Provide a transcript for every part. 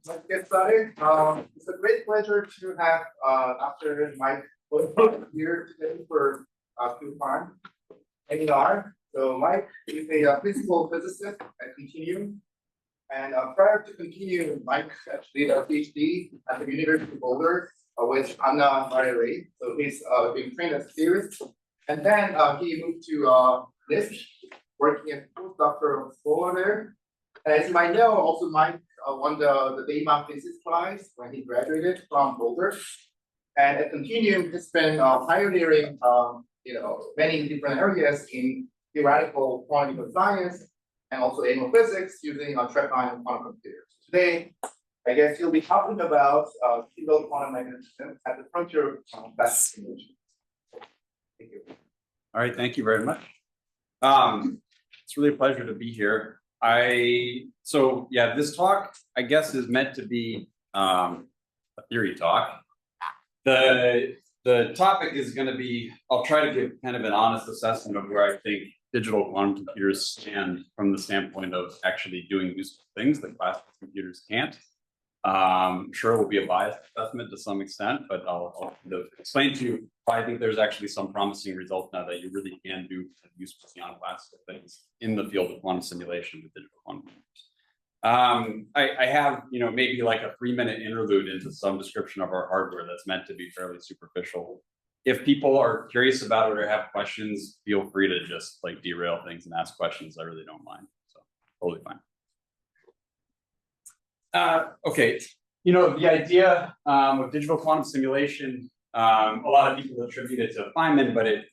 let's get started. It's a great pleasure to have Dr. Mike here today for two-part webinar. So Mike is a principal physicist at Quantinuum. And prior to Quantinuum, Mike actually did a PhD at the University of Boulder with Anna Maria. So he's been trained as a theorist. And then he moved to NIST, working as a postdoctoral scholar there. And as you might know, also Mike won the Bayman Physics Prize when he graduated from Boulder. And at Quantinuum, he's been pioneering many different areas in theoretical quantum science and also AMO physics using track-ion quantum computers. Today, I guess he'll be talking about field quantum magnetism at the frontier of fast simulation. Thank you. All right, thank you very much. It's really a pleasure to be here. So yeah, this talk, I guess, is meant to be a theory talk. The topic is going to be, I'll try to give kind of an honest assessment of where I think digital quantum computers stand from the standpoint of actually doing useful things that classical computers can't. Sure, it will be a biased assessment to some extent, but I'll explain to you why I think there's actually some promising results now that you really can do useful beyond classical things in the field of quantum simulation with digital quantum computers. I have, maybe like a 3-minute interlude into some description of our hardware that's meant to be fairly superficial. If people are curious about it or have questions, feel free to just like derail things and ask questions. I really don't mind, so totally fine. Okay, the idea of digital quantum simulation, a lot of people attribute it to Feynman, but it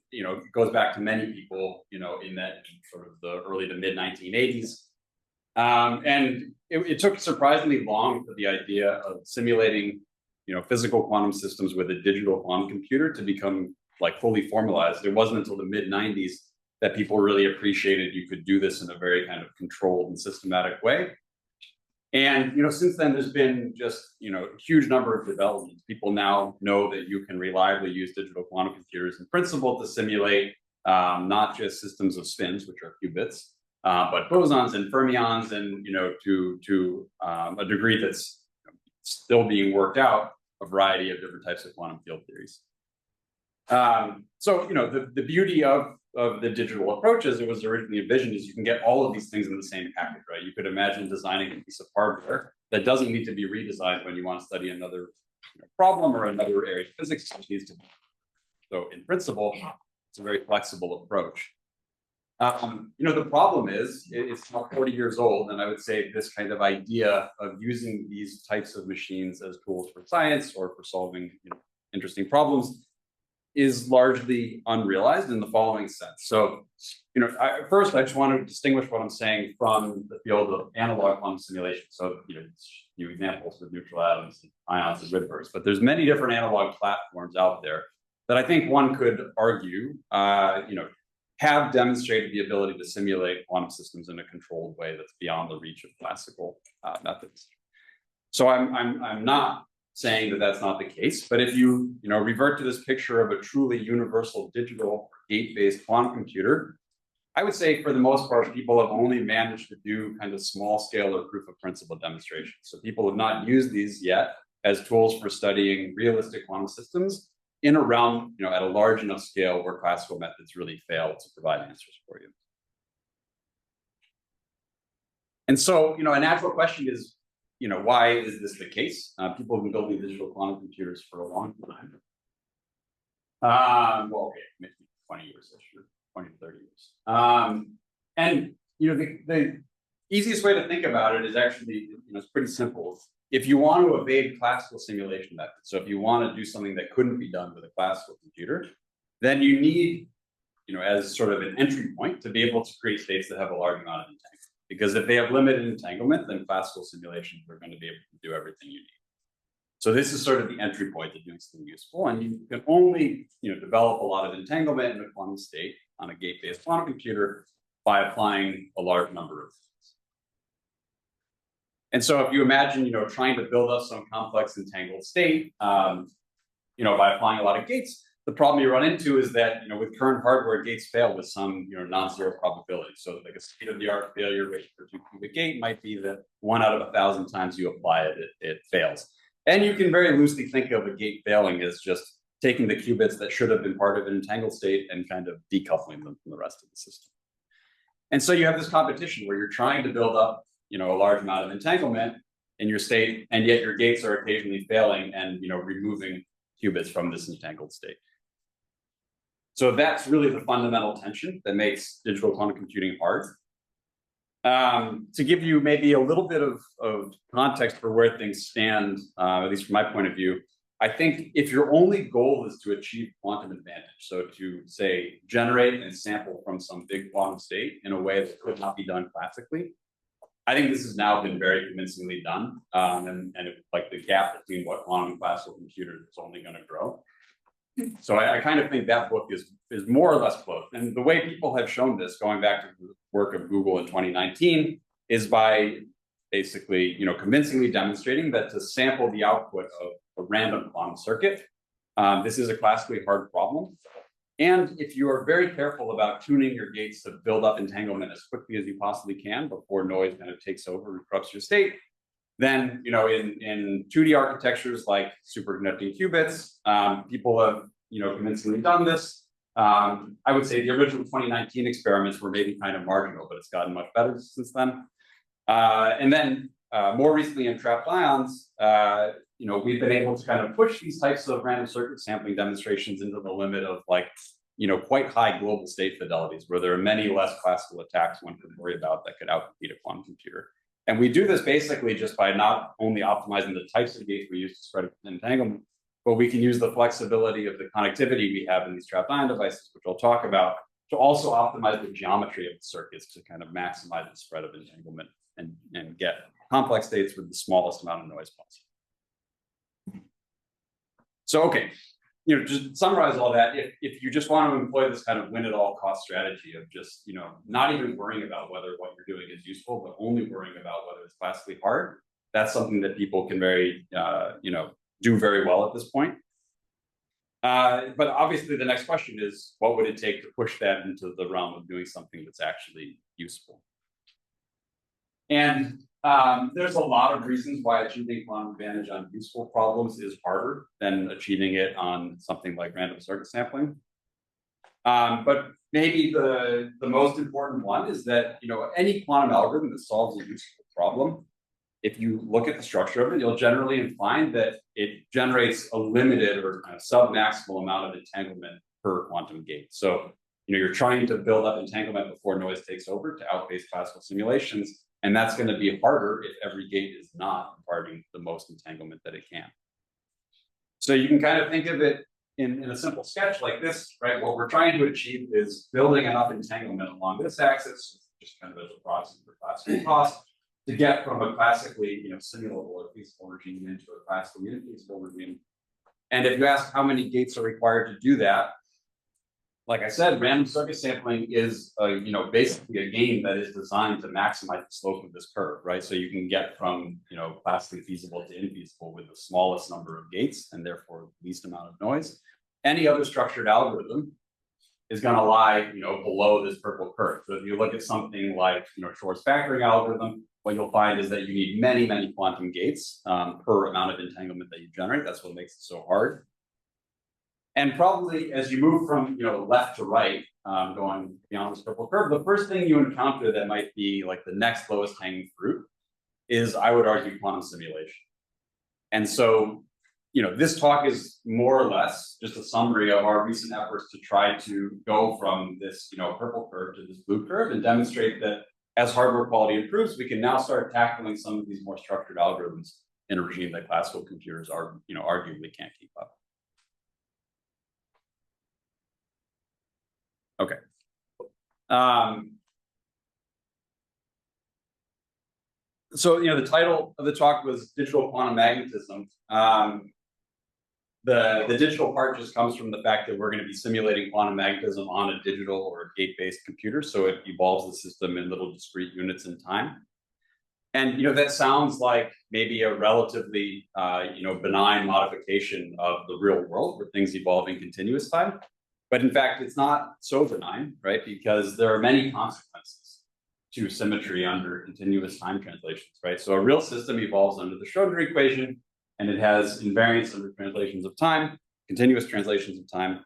goes back to many people, in that sort of the early to mid 1980s. And it took surprisingly long for the idea of simulating, physical quantum systems with a digital quantum computer to become like fully formalized. It wasn't until the mid 90s that people really appreciated you could do this in a very kind of controlled and systematic way. And since then, there's been just a huge number of developments. People now know that you can reliably use digital quantum computers in principle to simulate not just systems of spins, which are qubits, but bosons and fermions, and to a degree that's still being worked out, a variety of different types of quantum field theories. So the beauty of the digital approach as it was originally envisioned is you can get all of these things in the same package, right? You could imagine designing a piece of hardware that doesn't need to be redesigned when you want to study another problem or another area of physics, which needs to be. So in principle, it's a very flexible approach. The problem is it's now 40 years old, and I would say this kind of idea of using these types of machines as tools for science or for solving interesting problems is largely unrealized in the following sense. So, first, I just want to distinguish what I'm saying from the field of analog quantum simulation. So, few examples with neutral atoms, ions, and Rydbergs, but there's many different analog platforms out there that I think one could argue, have demonstrated the ability to simulate quantum systems in a controlled way that's beyond the reach of classical methods. So, I'm not saying that that's not the case, but if you revert to this picture of a truly universal digital gate-based quantum computer, I would say for the most part, people have only managed to do kind of small scale or proof of principle demonstrations. So people have not used these yet as tools for studying realistic quantum systems in a realm, at a large enough scale where classical methods really fail to provide answers for you. And so, a natural question is, why is this the case? People have been building digital quantum computers for a long time. Well, okay, maybe 20 years, 20 to 30 years. And the easiest way to think about it is actually, it's pretty simple. If you want to evade classical simulation methods, so if you want to do something that couldn't be done with a classical computer, then you need, as sort of an entry point to be able to create states that have a large amount of entanglement. Because if they have limited entanglement, then classical simulations are going to be able to do everything you need. So this is sort of the entry point to doing something useful. And you can only develop a lot of entanglement in a quantum state on a gate-based quantum computer by applying a large number of things. And so if you imagine trying to build up some complex entangled state by applying a lot of gates, The problem you run into is that, with current hardware, gates fail with some, non-zero probability. So like a state-of-the-art failure rate for two-qubit gate might be that 1 out of 1,000 times you apply it, it fails. And you can very loosely think of a gate failing as just taking the qubits that should have been part of an entangled state and kind of decoupling them from the rest of the system. And so you have this competition where you're trying to build up, a large amount of entanglement in your state, and yet your gates are occasionally failing and, removing qubits from this entangled state. So that's really the fundamental tension that makes digital quantum computing hard. To give you maybe a little bit of context for where things stand, at least from my point of view, I think if your only goal is to achieve quantum advantage, so to say generate and sample from some big quantum state in a way that could not be done classically, I think this has now been very convincingly done, and like the gap between what quantum and classical computers is only going to grow. So I kind of think that book is more or less closed. And the way people have shown this, going back to the work of Google in 2019, is by basically, convincingly demonstrating that to sample the output of a random quantum circuit, this is a classically hard problem. And if you are very careful about tuning your gates to build up entanglement as quickly as you possibly can before noise kind of takes over and corrupts your state, then, in 2D architectures like superconducting qubits, people have, convincingly done this. I would say the original 2019 experiments were maybe kind of marginal, but it's gotten much better since then. And then more recently in trapped ions, we've been able to kind of push these types of random circuit sampling demonstrations into the limit of quite high global state fidelities, where there are many less classical attacks one could worry about that could outcompete a quantum computer. And we do this basically just by not only optimizing the types of gates we use to spread entanglement, but we can use the flexibility of the connectivity we have in these trapped ion devices, which I'll talk about, to also optimize the geometry of the circuits to kind of maximize the spread of entanglement and get complex states with the smallest amount of noise possible. So, okay, just to summarize all that, if you just want to employ this kind of win-at-all-cost strategy of just, not even worrying about whether what you're doing is useful, but only worrying about whether it's classically hard, that's something that people can do very well at this point. But obviously the next question is, what would it take to push that into the realm of doing something that's actually useful? And there's a lot of reasons why achieving quantum advantage on useful problems is harder than achieving it on something like random circuit sampling. But maybe the most important one is that, any quantum algorithm that solves a useful problem, if you look at the structure of it, you'll generally find that it generates a limited or kind of sub-maximal amount of entanglement per quantum gate. So, you're trying to build up entanglement before noise takes over to outpace classical simulations. And that's going to be harder if every gate is not imparting the most entanglement that it can. So you can kind of think of it in a simple sketch like this, right? What we're trying to achieve is building enough entanglement along this axis, just kind of as a proxy for classical cost, to get from a classically, simulable or feasible regime into a classically infeasible regime. And if you ask how many gates are required to do that, like I said, random circuit sampling is, basically a game that is designed to maximize the slope of this curve, right? So you can get from, classically feasible to infeasible with the smallest number of gates and therefore least amount of noise. Any other structured algorithm is going to lie, below this purple curve. So if you look at something like, Shor's factoring algorithm, what you'll find is that you need many, many quantum gates per amount of entanglement that you generate. That's what makes it so hard. And probably as you move from left to right, going beyond this purple curve, the first thing you encounter that might be like the next lowest hanging fruit is, I would argue, quantum simulation. And so, this talk is more or less just a summary of our recent efforts to try to go from this purple curve to this blue curve and demonstrate that as hardware quality improves, we can now start tackling some of these more structured algorithms in a regime that classical computers are, arguably can't keep up. Okay. So, the title of the talk was Digital Quantum Magnetism. The digital part just comes from the fact that we're going to be simulating quantum magnetism on a digital or gate-based computer. So it evolves the system in little discrete units in time. And that sounds like maybe a relatively benign modification of the real world where things evolve in continuous time. But in fact, it's not so benign, right? Because there are many consequences to symmetry under continuous time translations, right? So a real system evolves under the Schrödinger equation, and it has invariance under translations of time, continuous translations of time.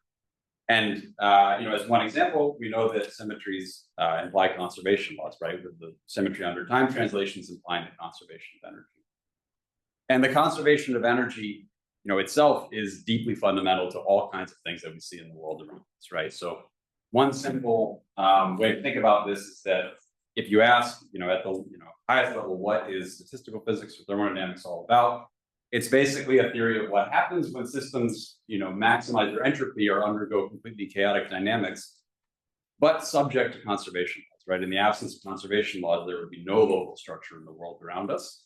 And as one example, we know that symmetries imply conservation laws, right? With the symmetry under time translations implying the conservation of energy. And the conservation of energy, itself is deeply fundamental to all kinds of things that we see in the world around us, right? So one simple way to think about this is that if you ask, at the highest level, what is statistical physics or thermodynamics all about? It's basically a theory of what happens when systems, maximize their entropy or undergo completely chaotic dynamics, but subject to conservation laws, right? In the absence of conservation laws, there would be no local structure in the world around us.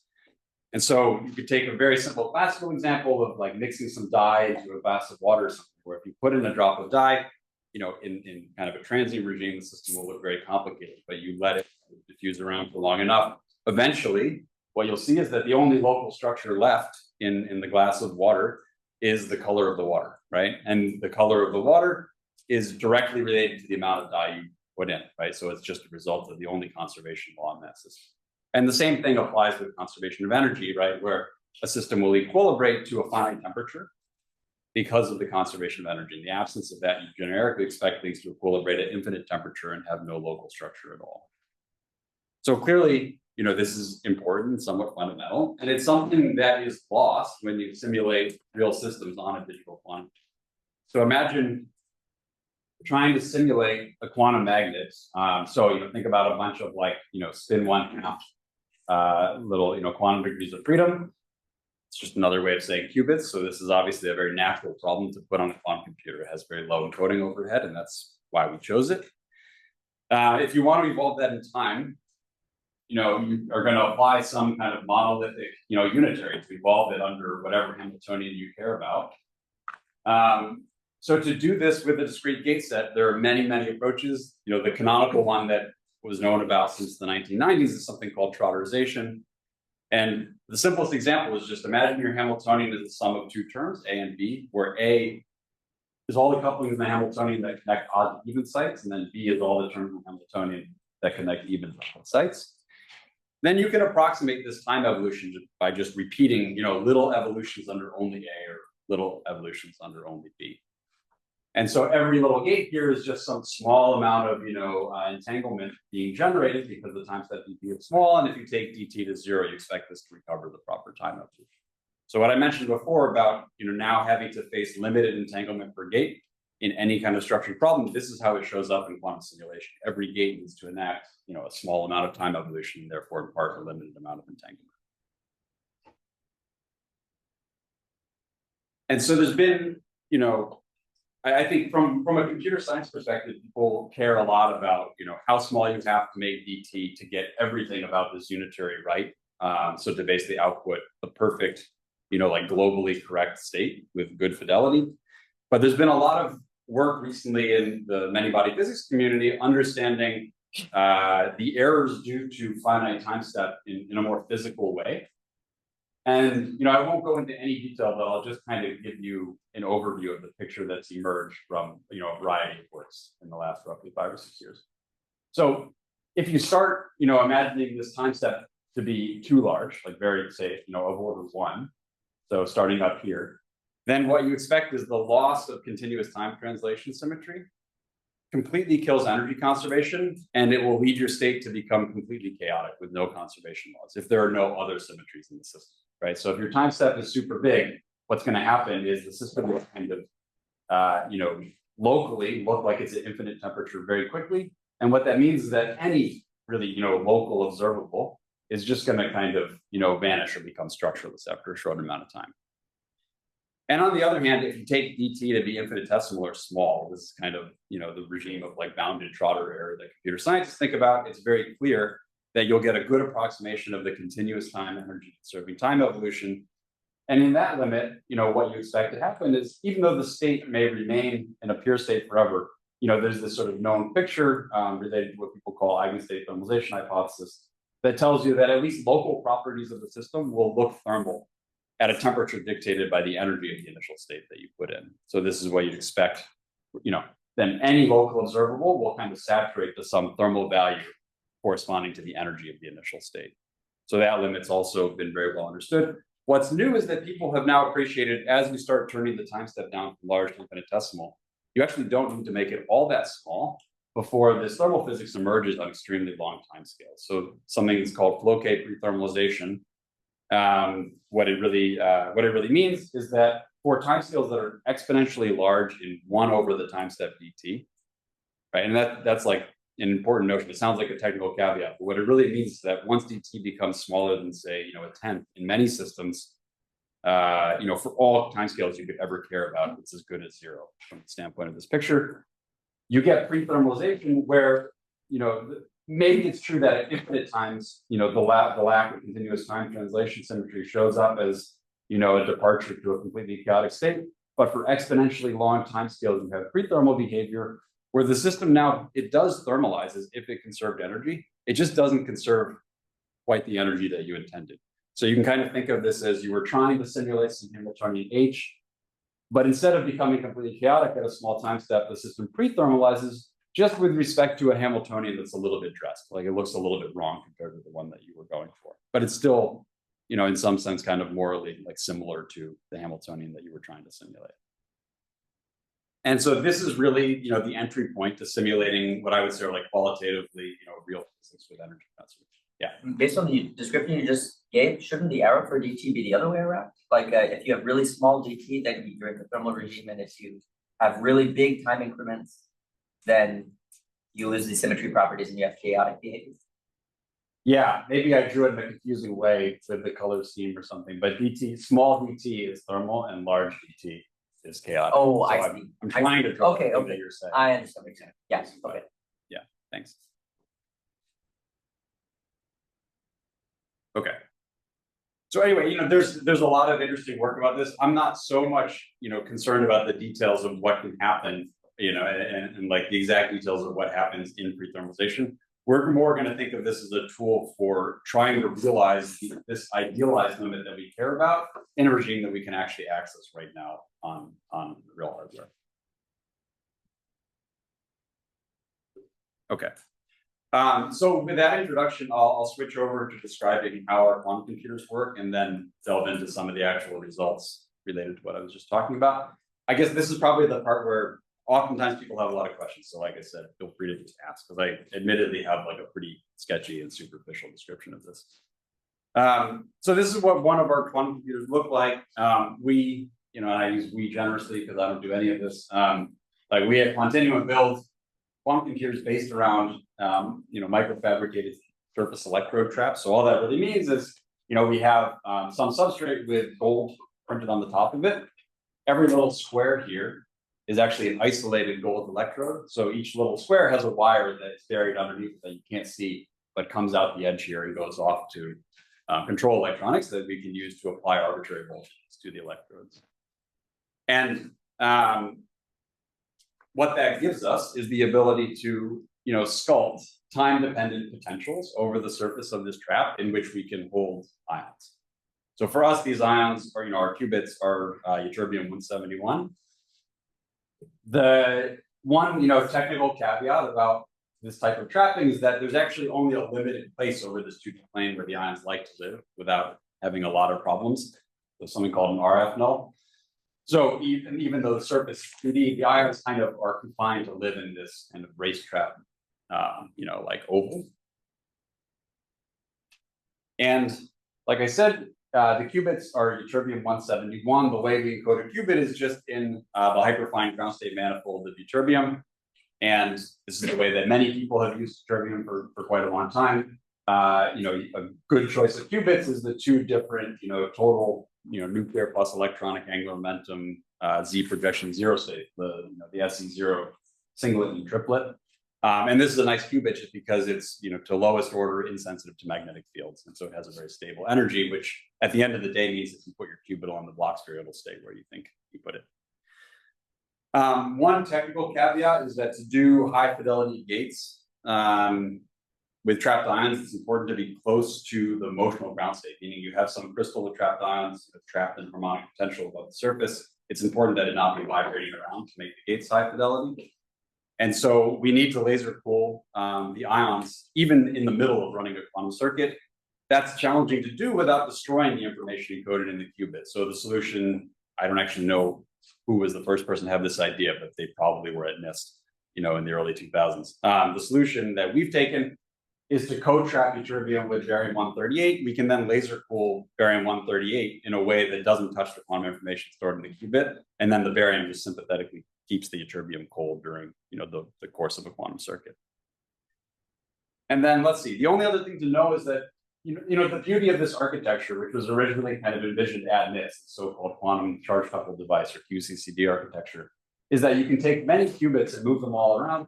And so you could take a very simple classical example of like mixing some dye into a glass of water or something, where if you put in a drop of dye, in kind of a transient regime, the system will look very complicated, but you let it diffuse around for long enough. Eventually, what you'll see is that the only local structure left in the glass of water is the color of the water, right? And the color of the water is directly related to the amount of dye you put in, right? So it's just a result of the only conservation law in that system. And the same thing applies with conservation of energy, right? Where a system will equilibrate to a finite temperature because of the conservation of energy. In the absence of that, you generically expect things to equilibrate at infinite temperature and have no local structure at all. So clearly, this is important, somewhat fundamental, and it's something that is lost when you simulate real systems on a digital quantum. So imagine trying to simulate a quantum magnet. So think about a bunch of spin 1/2 little quantum degrees of freedom. It's just another way of saying qubits. So this is obviously a very natural problem to put on a quantum computer. It has very low encoding overhead, and that's why we chose it. If you want to evolve that in time, you are going to apply some kind of monolithic, unitary to evolve it under whatever Hamiltonian you care about. So to do this with a discrete gate set, there are many, many approaches. The canonical one that was known about since the 1990s is something called trustworthy. And the simplest example is just imagine your Hamiltonian is the sum of two terms, A and B, where A is all the couplings in the Hamiltonian that connect odd and even sites, and then B is all the terms in the Hamiltonian that connect even sites. Then you can approximate this time evolution by just repeating, little evolutions under only A or little evolutions under only B. And so every little gate here is just some small amount of, entanglement being generated because the time step dt is small. And if you take dt to 0, you expect this to recover the proper time evolution. So what I mentioned before about, now having to face limited entanglement per gate in any kind of structured problem, this is how it shows up in quantum simulation. Every gate needs to enact, a small amount of time evolution, and therefore impart a limited amount of entanglement. And so there's been, I think from a computer science perspective, people care a lot about, how small you have to make dt to get everything about this unitary right. So to basically output the perfect, globally correct state with good fidelity. But there's been a lot of work recently in the many-body physics community understanding the errors due to finite time step in a more physical way. And I won't go into any detail, but I'll just kind of give you an overview of the picture that's emerged from a variety of works in the last roughly 5 or 6 years. So if you start imagining this time step to be too large, like very say of order 1, so starting up here, then what you expect is the loss of continuous time translation symmetry completely kills energy conservation, and it will lead your state to become completely chaotic with no conservation laws if there are no other symmetries in the system, right? So if your time step is super big, what's going to happen is the system will kind of, locally look like it's at infinite temperature very quickly. And what that means is that any really, local observable is just going to kind of, vanish or become structureless after a short amount of time. And on the other hand, if you take dt to be infinitesimal or small, this is kind of, the regime of like bounded Trotter error that computer scientists think about, it's very clear that you'll get a good approximation of the continuous time energy conserving time evolution. And in that limit, what you expect to happen is even though the state may remain in a pure state forever, there's this sort of known picture related to what people call eigenstate thermalization hypothesis, that tells you that at least local properties of the system will look thermal at a temperature dictated by the energy of the initial state that you put in. So this is what you'd expect, then any local observable will kind of saturate to some thermal value corresponding to the energy of the initial state. So that limit's also been very well understood. What's new is that people have now appreciated, as we start turning the time step down from large to infinitesimal, you actually don't need to make it all that small before this thermal physics emerges on extremely long time scales. So something that's called Floquet prethermalization. What it really means is that for timescales that are exponentially large in 1 over the time step dt, right? And that's like an important notion. It sounds like a technical caveat, but what it really means is that once dt becomes smaller than, say, a tenth in many systems, for all timescales you could ever care about, it's as good as 0 from the standpoint of this picture. You get prethermalization where, maybe it's true that at infinite times, the lack of continuous time translation symmetry shows up as, a departure to a completely chaotic state. But for exponentially long timescales, you have prethermal behavior where the system now, it does thermalize as if it conserved energy. It just doesn't conserve quite the energy that you intended. So you can kind of think of this as you were trying to simulate some Hamiltonian H, but instead of becoming completely chaotic at a small time step, the system prethermalizes just with respect to a Hamiltonian that's a little bit dressed, like it looks a little bit wrong compared to the one that you were going for. But it's still, in some sense, kind of morally like similar to the Hamiltonian that you were trying to simulate. And so this is really, the entry point to simulating what I would say are like qualitatively, real physics with energy conservation. Yeah. Based on the description you just gave, shouldn't the error for dt be the other way around? Like if you have really small dt, then you're in the thermal regime, and if you have really big time increments, then you lose the symmetry properties and you have chaotic behavior. Yeah, maybe I drew it in a confusing way with the color scheme or something, but small dt is thermal and large dt is chaotic. Oh, so I see. I'm trying to draw okay. that you're saying. I understand what you're saying. Yes, okay. Yeah, thanks. Okay. So anyway, there's a lot of interesting work about this. I'm not so much, concerned about the details of what can happen, and like the exact details of what happens in prethermalization. We're more going to think of this as a tool for trying to realize this idealized limit that we care about in a regime that we can actually access right now on real hardware. Okay. So with that introduction, I'll switch over to describing how our quantum computers work and then delve into some of the actual results related to what I was just talking about. I guess this is probably the part where oftentimes people have a lot of questions. So like I said, feel free to just ask, because I admittedly have like a pretty sketchy and superficial description of this. So this is what one of our quantum computers look like. We, and I use we generously because I don't do any of this. Like we at Quantinuum build quantum computers based around, microfabricated surface electrode traps. So all that really means is, we have some substrate with gold printed on the top of it. Every little square here is actually an isolated gold electrode. So each little square has a wire that's buried underneath that you can't see, but comes out the edge here and goes off to control electronics that we can use to apply arbitrary voltages to the electrodes. And what that gives us is the ability to, sculpt time-dependent potentials over the surface of this trap in which we can hold ions. So for us, these ions are, our qubits are ytterbium-171. The one, technical caveat about this type of trapping is that there's actually only a limited place over this 2D plane where the ions like to live without having a lot of problems. There's something called an RF null. So even though the surface is 2D, the ions kind of are confined to live in this kind of racetrap, like oval. And like I said, the qubits are ytterbium-171. The way we encode a qubit is just in the hyperfine ground state manifold of ytterbium. And this is the way that many people have used ytterbium for quite a long time. A good choice of qubits is the two different, total, nuclear plus electronic angular momentum Z projection zero state, the SE0 singlet and triplet. And this is a nice qubit just because it's, to lowest order insensitive to magnetic fields. And so it has a very stable energy, which at the end of the day means if you put your qubit on the blocks sphere, it'll stay where you think you put it. One technical caveat is that to do high fidelity gates, with trapped ions, it's important to be close to the motional ground state, meaning you have some crystal with trapped ions trapped in harmonic potential above the surface. It's important that it not be vibrating around to make the gates high fidelity. And so we need to laser cool the ions, even in the middle of running a quantum circuit. That's challenging to do without destroying the information encoded in the qubit. So the solution, I don't actually know who was the first person to have this idea, but they probably were at NIST, in the early 2000s. The solution that we've taken is to co-trap ytterbium with barium-138. We can then laser cool barium-138 in a way that doesn't touch the quantum information stored in the qubit, and then the barium just sympathetically keeps the ytterbium cold during the course of a quantum circuit. And then let's see. The only other thing to know is that the beauty of this architecture, which was originally kind of envisioned at NIST, the so-called quantum charge coupled device or QCCD architecture, is that you can take many qubits and move them all around.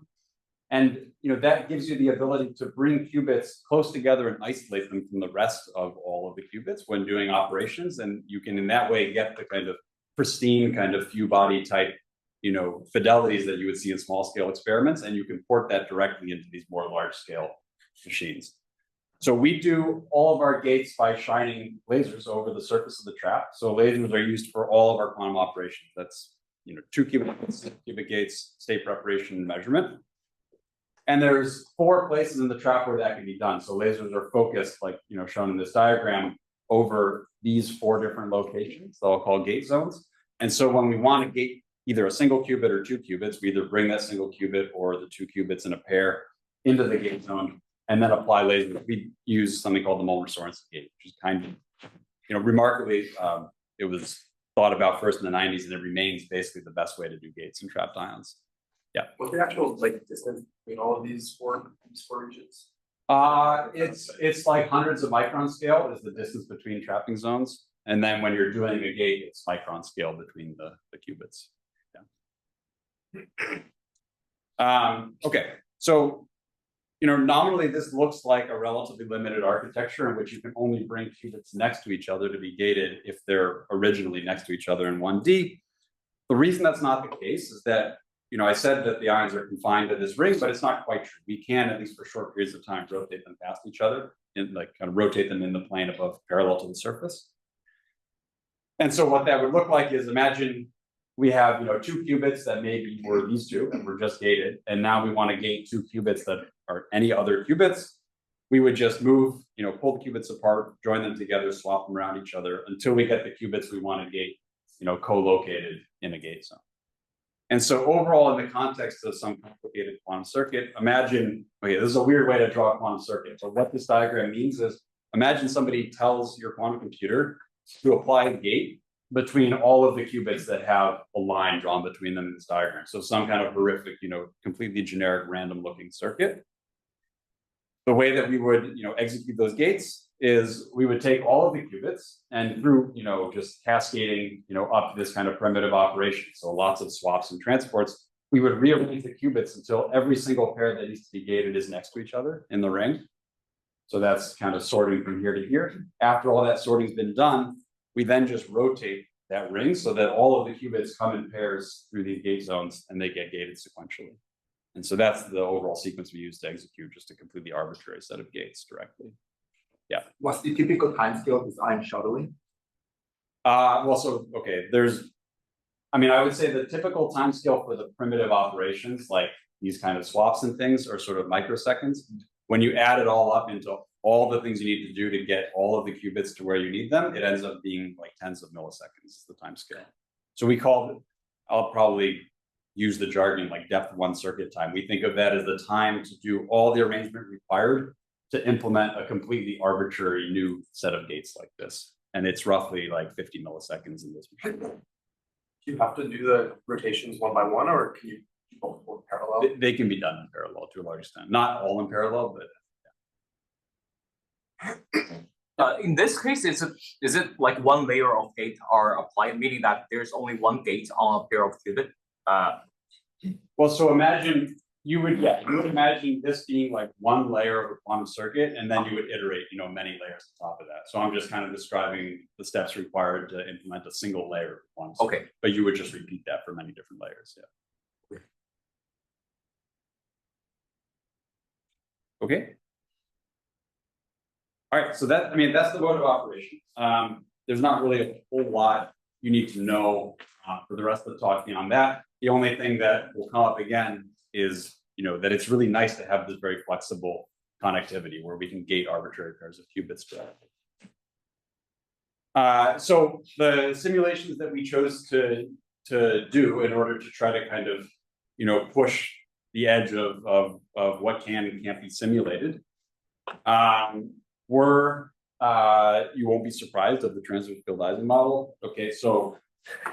And that gives you the ability to bring qubits close together and isolate them from the rest of all of the qubits when doing operations. And you can in that way get the kind of pristine kind of few body type fidelities that you would see in small scale experiments, and you can port that directly into these more large scale machines. So we do all of our gates by shining lasers over the surface of the trap. So lasers are used for all of our quantum operations. That's 2-qubit gates, state preparation, and measurement. And there's 4 places in the trap where that can be done. So lasers are focused, like shown in this diagram, over these 4 different locations that I'll call gate zones. And so when we want to gate either a single qubit or 2 qubits, we either bring that single qubit or the 2 qubits in a pair into the gate zone and then apply lasers. We use something called the Moeller-Sorensen gate, which is kind of, remarkably, it was thought about first in the 90s, and it remains basically the best way to do gates and trapped ions. Yeah. What's the actual distance between all of these four regions? It's like hundreds of micron scale is the distance between trapping zones. And then when you're doing a gate, it's micron scale between the qubits. Yeah. Okay. So, nominally this looks like a relatively limited architecture in which you can only bring qubits next to each other to be gated if they're originally next to each other in 1D. The reason that's not the case is that, I said that the ions are confined to this ring, but it's not quite true. We can, at least for short periods of time, rotate them past each other and kind of rotate them in the plane above parallel to the surface. And so what that would look like is, imagine we have 2 qubits that maybe were these 2 and we're just gated, and now we want to gate 2 qubits that are any other qubits. We would just move, pull the qubits apart, join them together, swap them around each other until we get the qubits we want to gate, co-located in a gate zone. And so overall, in the context of some complicated quantum circuit, imagine, okay, this is a weird way to draw a quantum circuit. So what this diagram means is, imagine somebody tells your quantum computer to apply a gate between all of the qubits that have a line drawn between them in this diagram. So some kind of horrific, completely generic, random looking circuit. The way that we would, execute those gates is we would take all of the qubits and through, just cascading, up this kind of primitive operation. So lots of swaps and transports, we would rearrange the qubits until every single pair that needs to be gated is next to each other in the ring. So that's kind of sorting from here to here. After all that sorting's been done, we then just rotate that ring so that all of the qubits come in pairs through these gate zones and they get gated sequentially. And so that's the overall sequence we use to execute just a completely arbitrary set of gates directly. Yeah. What's the typical timescale of this ion shuttling? Well, so, okay, I would say the typical timescale for the primitive operations, like these kind of swaps and things, are sort of microseconds. When you add it all up into all the things you need to do to get all of the qubits to where you need them, it ends up being like tens of milliseconds is the time scale. So we call it, I'll probably use the jargon like depth 1 circuit time. We think of that as the time to do all the arrangement required to implement a completely arbitrary new set of gates like this. And it's roughly like 50 milliseconds in this machine. Do you have to do the rotations one by one, or can you keep both parallel? They can be done in parallel to a large extent. Not all in parallel, but in this case, is it like one layer of gate are applied, meaning that there's only one gate on a pair of qubit? Well, so imagine you would imagine this being like one layer of a quantum circuit, and then you would iterate, many layers on top of that. So I'm just kind of describing the steps required to implement a single layer of quantum circuit. Okay. But you would just repeat that for many different layers. Yeah. Okay. All right, so that, I mean, that's the mode of operation. There's not really a whole lot you need to know for the rest of the talk beyond that. The only thing that will come up again is, that it's really nice to have this very flexible connectivity where we can gate arbitrary pairs of qubits directly. So the simulations that we chose to do in order to try to kind of, push the edge of what can and can't be simulated were, you won't be surprised of the transverse field Ising model. Okay, so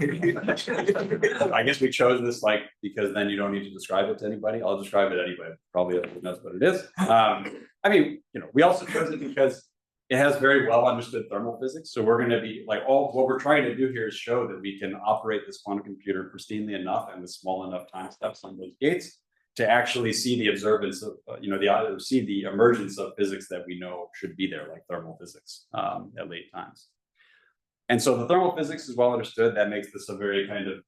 I guess we chose this because then you don't need to describe it to anybody. I'll describe it anyway. Probably everyone knows what it is. I mean, we also chose it because it has very well understood thermal physics. So we're going to be what we're trying to do here is show that we can operate this quantum computer pristinely enough and with small enough time steps on those gates to actually see the observance of, see the emergence of physics that we know should be there, like thermal physics at late times. And so the thermal physics is well understood. That makes this a very kind of,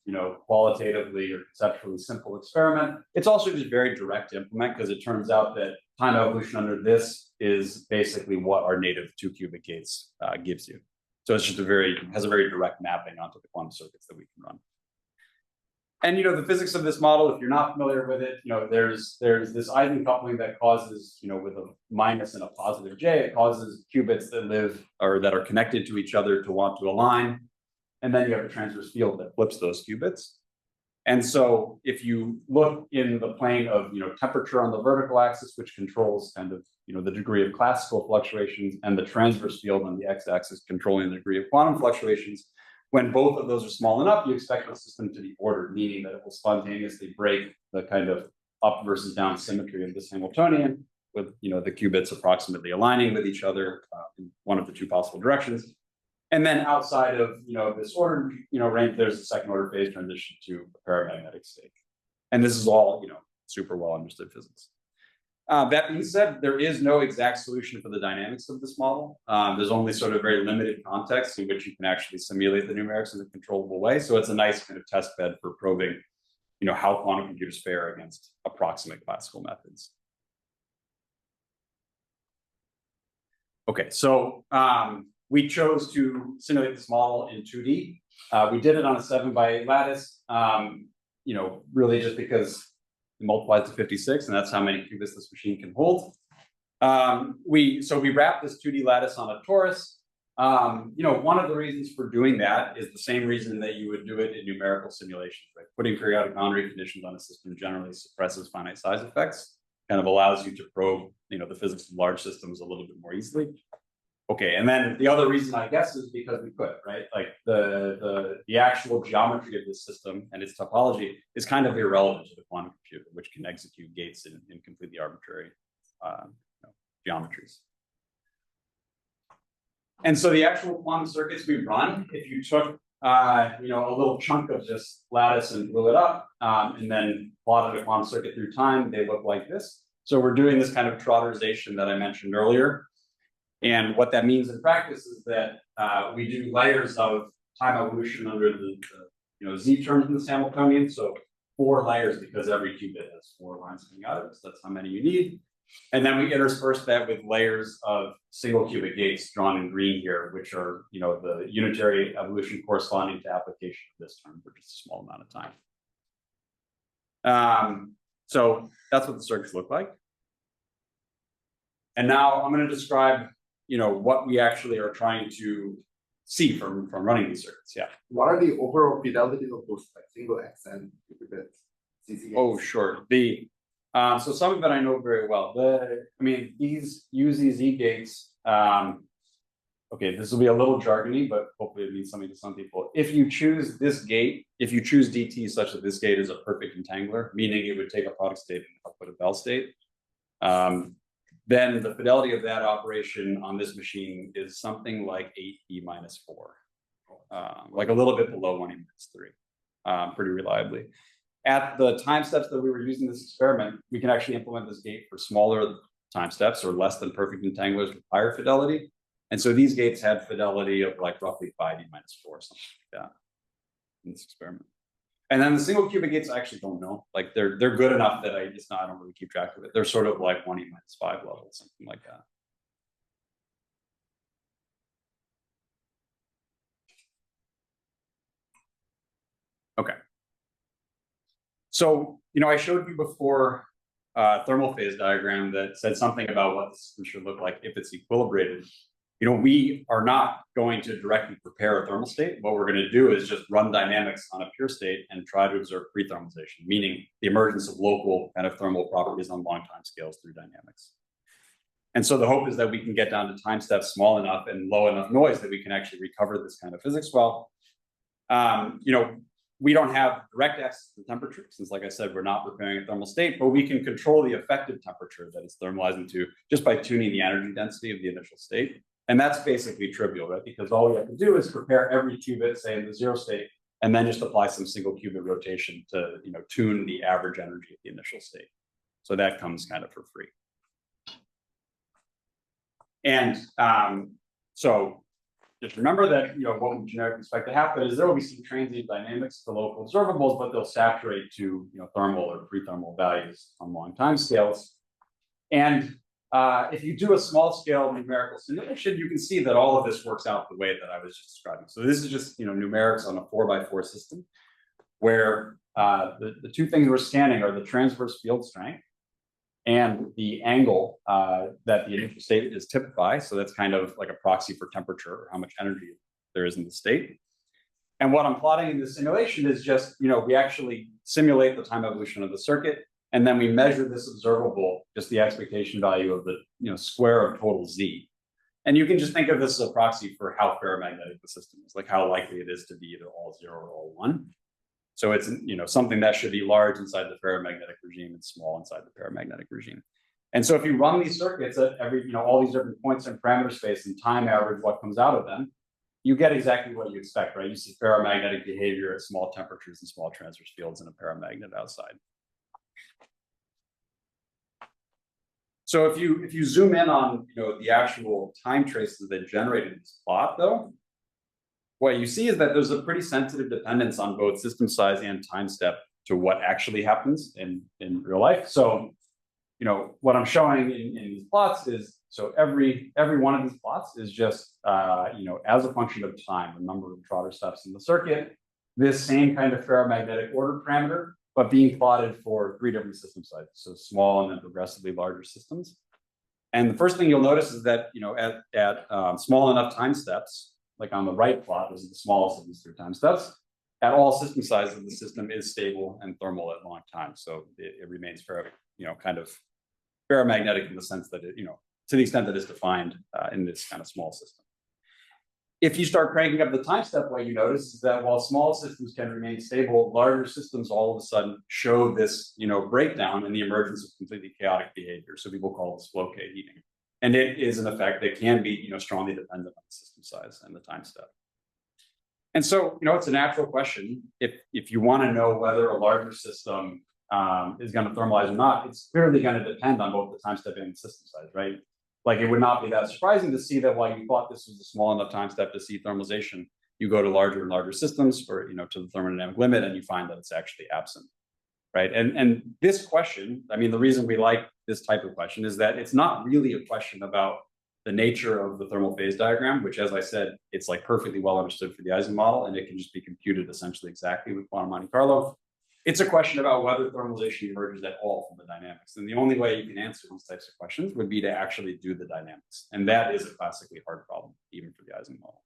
qualitatively or conceptually simple experiment. It's also just very direct to implement because it turns out that time evolution under this is basically what our native 2-qubit gates gives you. So it's just has a very direct mapping onto the quantum circuits that we can run. And the physics of this model, if you're not familiar with it, there's this Ising coupling that causes, with a minus and a positive j, it causes qubits that live or that are connected to each other to want to align. And then you have a transverse field that flips those qubits. And so if you look in the plane of temperature on the vertical axis, which controls kind of the degree of classical fluctuations, and the transverse field on the x-axis controlling the degree of quantum fluctuations, when both of those are small enough, you expect the system to be ordered, meaning that it will spontaneously break the kind of up versus down symmetry of this Hamiltonian, with the qubits approximately aligning with each other in one of the two possible directions. And then outside of this ordered range, there's a second order phase transition to a paramagnetic state. And this is all super well understood physics. That being said, there is no exact solution for the dynamics of this model. There's only sort of very limited context in which you can actually simulate the numerics in a controllable way. So it's a nice kind of test bed for probing, how quantum computers fare against approximate classical methods. Okay, so we chose to simulate this model in 2D. We did it on a 7x8 lattice, really just because multiplies to 56, and that's how many qubits this machine can hold. We wrap this 2D lattice on a torus. One of the reasons for doing that is the same reason that you would do it in numerical simulations, right? Putting periodic boundary conditions on a system generally suppresses finite size effects, kind of allows you to probe, the physics of large systems a little bit more easily. Okay, and then the other reason, I guess, is because we could, right? Like the actual geometry of this system and its topology is kind of irrelevant to the quantum computer, which can execute gates in completely arbitrary geometries. And so the actual quantum circuits we run, if you took a little chunk of this lattice and blew it up, and then plotted a quantum circuit through time, they look like this. So we're doing this kind of trotterization that I mentioned earlier. And what that means in practice is that we do layers of time evolution under the z terms in this Hamiltonian. So 4 layers because every qubit has 4 lines coming out of it. So that's how many you need. And then we intersperse that with layers of single qubit gates drawn in green here, which are the unitary evolution corresponding to application of this term for just a small amount of time. So that's what the circuits look like. And now I'm going to describe what we actually are trying to see from running these circuits. Yeah. What are the overall fidelities of those single X and qubits? Oh, sure. So some of it I know very well. These UZZ gates. Okay, this will be a little jargony, but hopefully it means something to some people. If you choose this gate, if you choose DT such that this gate is a perfect entangler, meaning it would take a product state and output a Bell state, then the fidelity of that operation on this machine is something like 8e minus 4, like a little bit below 1e minus 3, pretty reliably. At the time steps that we were using this experiment, we can actually implement this gate for smaller time steps or less than perfect entanglers with higher fidelity. And so these gates had fidelity of like roughly 5e minus 4, something like that in this experiment. And then the single qubit gates, I actually don't know. Like they're good enough that I don't really keep track of it. They're sort of like 1e minus 5 level, something like that. So, I showed you before a thermal phase diagram that said something about what the system should look like if it's equilibrated. We are not going to directly prepare a thermal state. What we're going to do is just run dynamics on a pure state and try to observe prethermalization, meaning the emergence of local kind of thermal properties on long time scales through dynamics. And so the hope is that we can get down to time steps small enough and low enough noise that we can actually recover this kind of physics well. We don't have direct access to the temperature, since, like I said, we're not preparing a thermal state, but we can control the effective temperature that it's thermalizing to just by tuning the energy density of the initial state. And that's basically trivial, right? Because all we have to do is prepare every qubit, say in the 0 state, and then just apply some single qubit rotation to, tune the average energy of the initial state. So that comes kind of for free. And so just remember that, what we generically expect to happen is there will be some transient dynamics to local observables, but they'll saturate to, thermal or prethermal values on long time scales. And if you do a small scale numerical simulation, you can see that all of this works out the way that I was just describing. So this is just, numerics on a 4x4 system, where the two things we're scanning are the transverse field strength and the angle that the initial state is tipped by. So that's kind of like a proxy for temperature or how much energy there is in the state. And what I'm plotting in this simulation is just, we actually simulate the time evolution of the circuit, and then we measure this observable, just the expectation value of the square of total z. And you can just think of this as a proxy for how ferromagnetic the system is, like how likely it is to be either all 0 or all 1. So it's something that should be large inside the ferromagnetic regime and small inside the paramagnetic regime. And so if you run these circuits at every all these different points in parameter space and time average what comes out of them, you get exactly what you expect, right? You see ferromagnetic behavior at small temperatures and small transverse fields and a paramagnet outside. So if you zoom in on the actual time traces that generated this plot, though, what you see is that there's a pretty sensitive dependence on both system size and time step to what actually happens in real life. So, what I'm showing in these plots is, so every one of these plots is just, as a function of time, the number of Trotter steps in the circuit, this same kind of ferromagnetic order parameter, but being plotted for 3 different system sizes, so small and then progressively larger systems. And the first thing you'll notice is that, at small enough time steps, like on the right plot, this is the smallest of these 3 time steps, at all system sizes, the system is stable and thermal at long time. So it remains kind of ferromagnetic in the sense that it, to the extent that it's defined in this kind of small system. If you start cranking up the time step, what you notice is that while small systems can remain stable, larger systems all of a sudden show this, breakdown in the emergence of completely chaotic behavior. So people call this Floquet heating. And it is an effect that can be, strongly dependent on the system size and the time step. And so, it's a natural question. If you want to know whether a larger system is going to thermalize or not, it's clearly going to depend on both the time step and the system size, right? Like, it would not be that surprising to see that while you thought this was a small enough time step to see thermalization, you go to larger and larger systems or, to the thermodynamic limit, and you find that it's actually absent. Right. And this question, the reason we like this type of question is that it's not really a question about the nature of the thermal phase diagram, which, as I said, it's like perfectly well understood for the Ising model, and it can just be computed essentially exactly with quantum Monte Carlo. It's a question about whether thermalization emerges at all from the dynamics. And the only way you can answer these types of questions would be to actually do the dynamics. And that is a classically hard problem, even for the Ising model.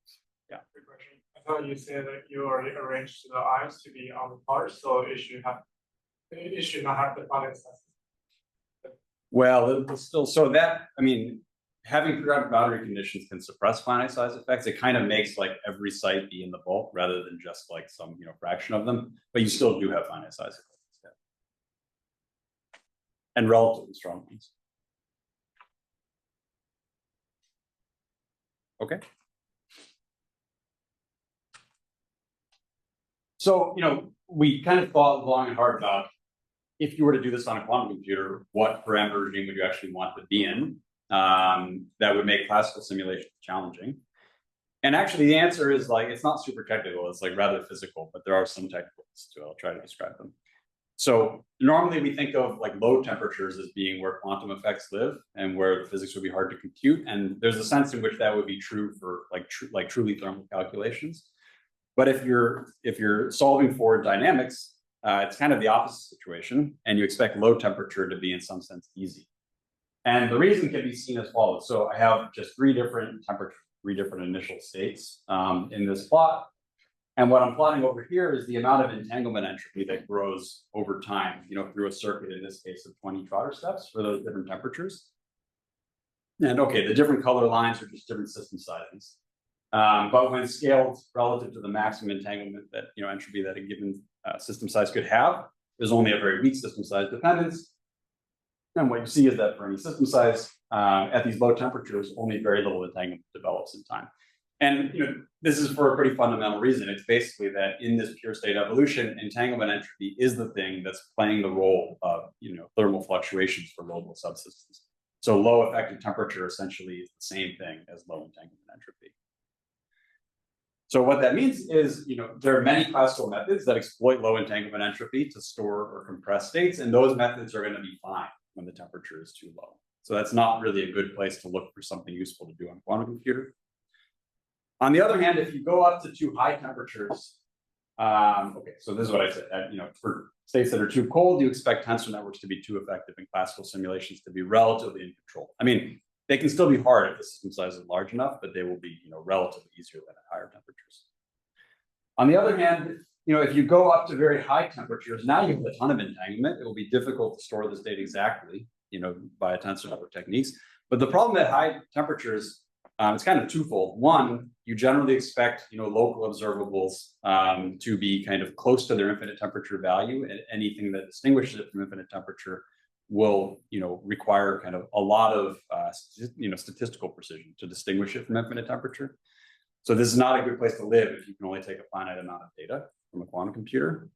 Yeah. Good question. I thought you said that you already arranged the ions to be on the part, so it should not have the quantum size. Well, it's still, so that, having periodic boundary conditions can suppress finite size effects. It kind of makes like every site be in the bulk rather than just like some fraction of them, but you still do have finite size effects. Yeah. And relatively strong ones. Okay. So, we kind of thought long and hard about, if you were to do this on a quantum computer, what parameter regime would you actually want to be in? That would make classical simulation challenging. And actually the answer is like, it's not super technical, it's like rather physical, but there are some technicals too. I'll try to describe them. So normally we think of like low temperatures as being where quantum effects live and where the physics would be hard to compute. And there's a sense in which that would be true for like truly thermal calculations. But if you're solving for dynamics, it's kind of the opposite situation, and you expect low temperature to be in some sense easy. And the reason can be seen as follows. So I have just three different temperatures, three different initial states in this plot. And what I'm plotting over here is the amount of entanglement entropy that grows over time, through a circuit, in this case of 20 Trotter steps for those different temperatures. And okay, the different color lines are just different system sizes. But when scaled relative to the maximum entanglement that, entropy that a given system size could have, there's only a very weak system size dependence. And what you see is that for any system size, at these low temperatures, only very little entanglement develops in time. And this is for a pretty fundamental reason. It's basically that in this pure state evolution, entanglement entropy is the thing that's playing the role of thermal fluctuations for local subsystems. So low effective temperature essentially is the same thing as low entanglement entropy. So what that means is, there are many classical methods that exploit low entanglement entropy to store or compress states, and those methods are going to be fine when the temperature is too low. So that's not really a good place to look for something useful to do on a quantum computer. On the other hand, if you go up to too high temperatures, okay, so this is what I said, for states that are too cold, you expect tensor networks to be too effective and classical simulations to be relatively in control. I mean, they can still be hard if the system size is large enough, but they will be, relatively easier than at higher temperatures. On the other hand, if you go up to very high temperatures, now you have a ton of entanglement. It will be difficult to store the state exactly, via tensor network techniques. But the problem at high temperatures, it's kind of twofold. One, you generally expect, local observables to be kind of close to their infinite temperature value, and anything that distinguishes it from infinite temperature will, require kind of a lot of, statistical precision to distinguish it from infinite temperature. So this is not a good place to live if you can only take a finite amount of data from a quantum computer.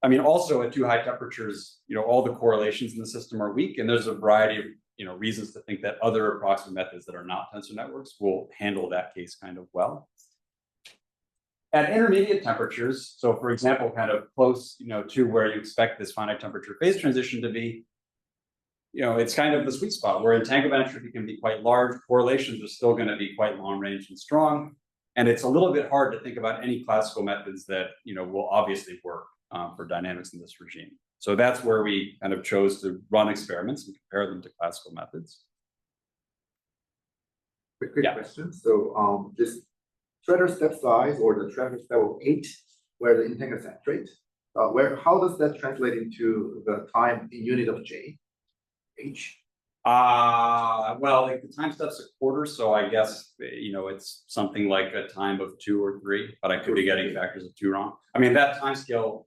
I mean, also at too high temperatures, all the correlations in the system are weak, and there's a variety of reasons to think that other approximate methods that are not tensor networks will handle that case kind of well. At intermediate temperatures, so for example, kind of close, to where you expect this finite temperature phase transition to be, it's kind of the sweet spot where entanglement entropy can be quite large, correlations are still going to be quite long range and strong, and it's a little bit hard to think about any classical methods that will obviously work for dynamics in this regime. So that's where we kind of chose to run experiments and compare them to classical methods. Quick question. So this Treasure step size or the Treasure step of 8, where the entanglement saturate, how does that translate into the time in unit of J, H? Well, like the time step's a quarter, so I guess it's something like a time of 2 or 3, but I could be getting factors of 2 wrong. I mean, that time scale,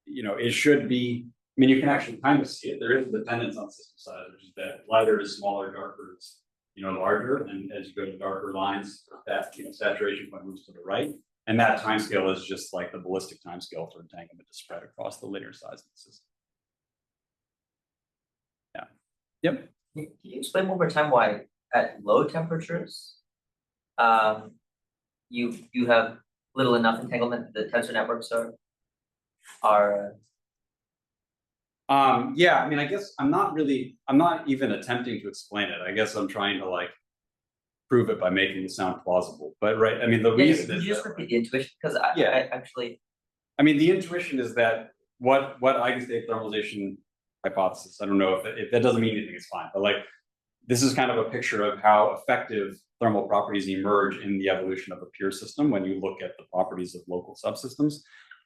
it should be. I mean, you can actually kind of see it. There is a dependence on system size, which is that lighter is smaller, darker is larger, and as you go to darker lines, that saturation point moves to the right, and that time scale is just like the ballistic time scale for entanglement to spread across the linear size of the system. Yeah. Yep. Can you explain one more time why at low temperatures, you have little enough entanglement that the tensor networks are yeah, I mean, I guess I'm not even attempting to explain it. I guess I'm trying to prove it by making it sound plausible. But right, I mean, the reason is, you just repeat the intuition, because I actually, I mean, the intuition is that what eigenstate thermalization hypothesis, I don't know if that doesn't mean anything, it's fine, but this is kind of a picture of how effective thermal properties emerge in the evolution of a pure system when you look at the properties of local subsystems.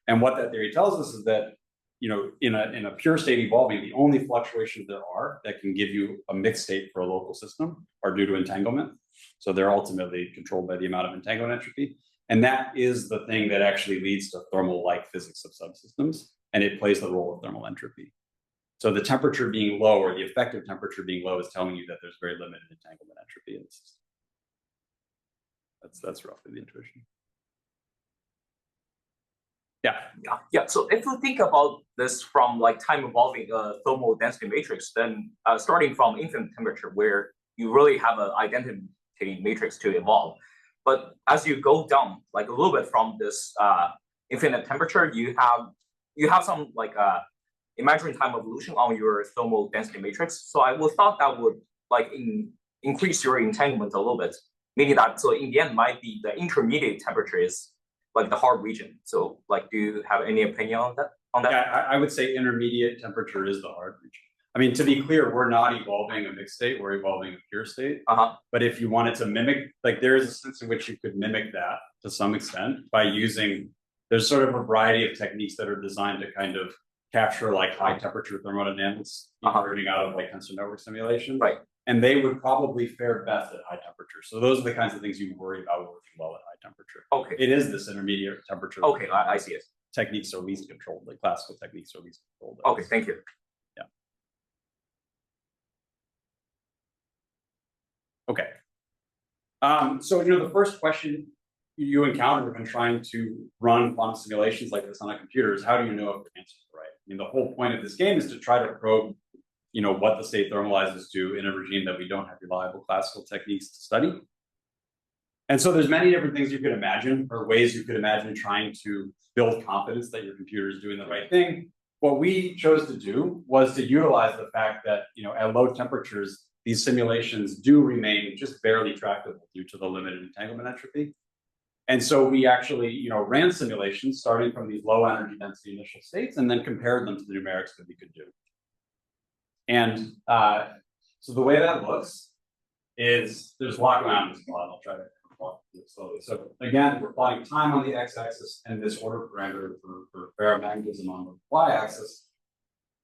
And what that theory tells us is that in a pure state evolving, the only fluctuations there are that can give you a mixed state for a local system are due to entanglement. So they're ultimately controlled by the amount of entanglement entropy. And that is the thing that actually leads to thermal-like physics of subsystems, and it plays the role of thermal entropy. So the temperature being low, or the effective temperature being low, is telling you that there's very limited entanglement entropy in the system. That's roughly the intuition. Yeah. So if you think about this from time evolving thermal density matrix, then starting from infinite temperature, where you really have an identity matrix to evolve, but as you go down a little bit from this infinite temperature, you have some imaginary time evolution on your thermal density matrix. So I would thought that would increase your entanglement a little bit, meaning that so in the end might be the intermediate temperature is the hard region. So do you have any opinion on that? on that? Yeah, I would say intermediate temperature is the hard region. I mean, to be clear, we're not evolving a mixed state, we're evolving a pure state. But if you wanted to mimic, like there is a sense in which you could mimic that to some extent by using, there's sort of a variety of techniques that are designed to kind of capture like high temperature thermodynamics emerging out of like tensor network simulation. Right. And they would probably fare best at high temperature. So those are the kinds of things you worry about working well at high temperature. Okay. It is this intermediate temperature. Okay, I see it. Techniques are least controlled, like classical techniques are least controlled. Okay, thank you. Okay. So, the first question you encounter when trying to run quantum simulations like this on a computer is how do you know if the answers are right? I mean, the whole point of this game is to try to probe, what the state thermalizes to in a regime that we don't have reliable classical techniques to study. And so there's many different things you could imagine or ways you could imagine trying to build confidence that your computer is doing the right thing. What we chose to do was to utilize the fact that, at low temperatures, these simulations do remain just barely tractable due to the limited entanglement entropy. And so we actually, ran simulations starting from these low energy density initial states and then compared them to the numerics that we could do. And so the way that looks is there's a lot going on in this plot. I'll try to walk through it slowly. So again, we're plotting time on the x-axis and this order parameter for ferromagnetism on the y-axis.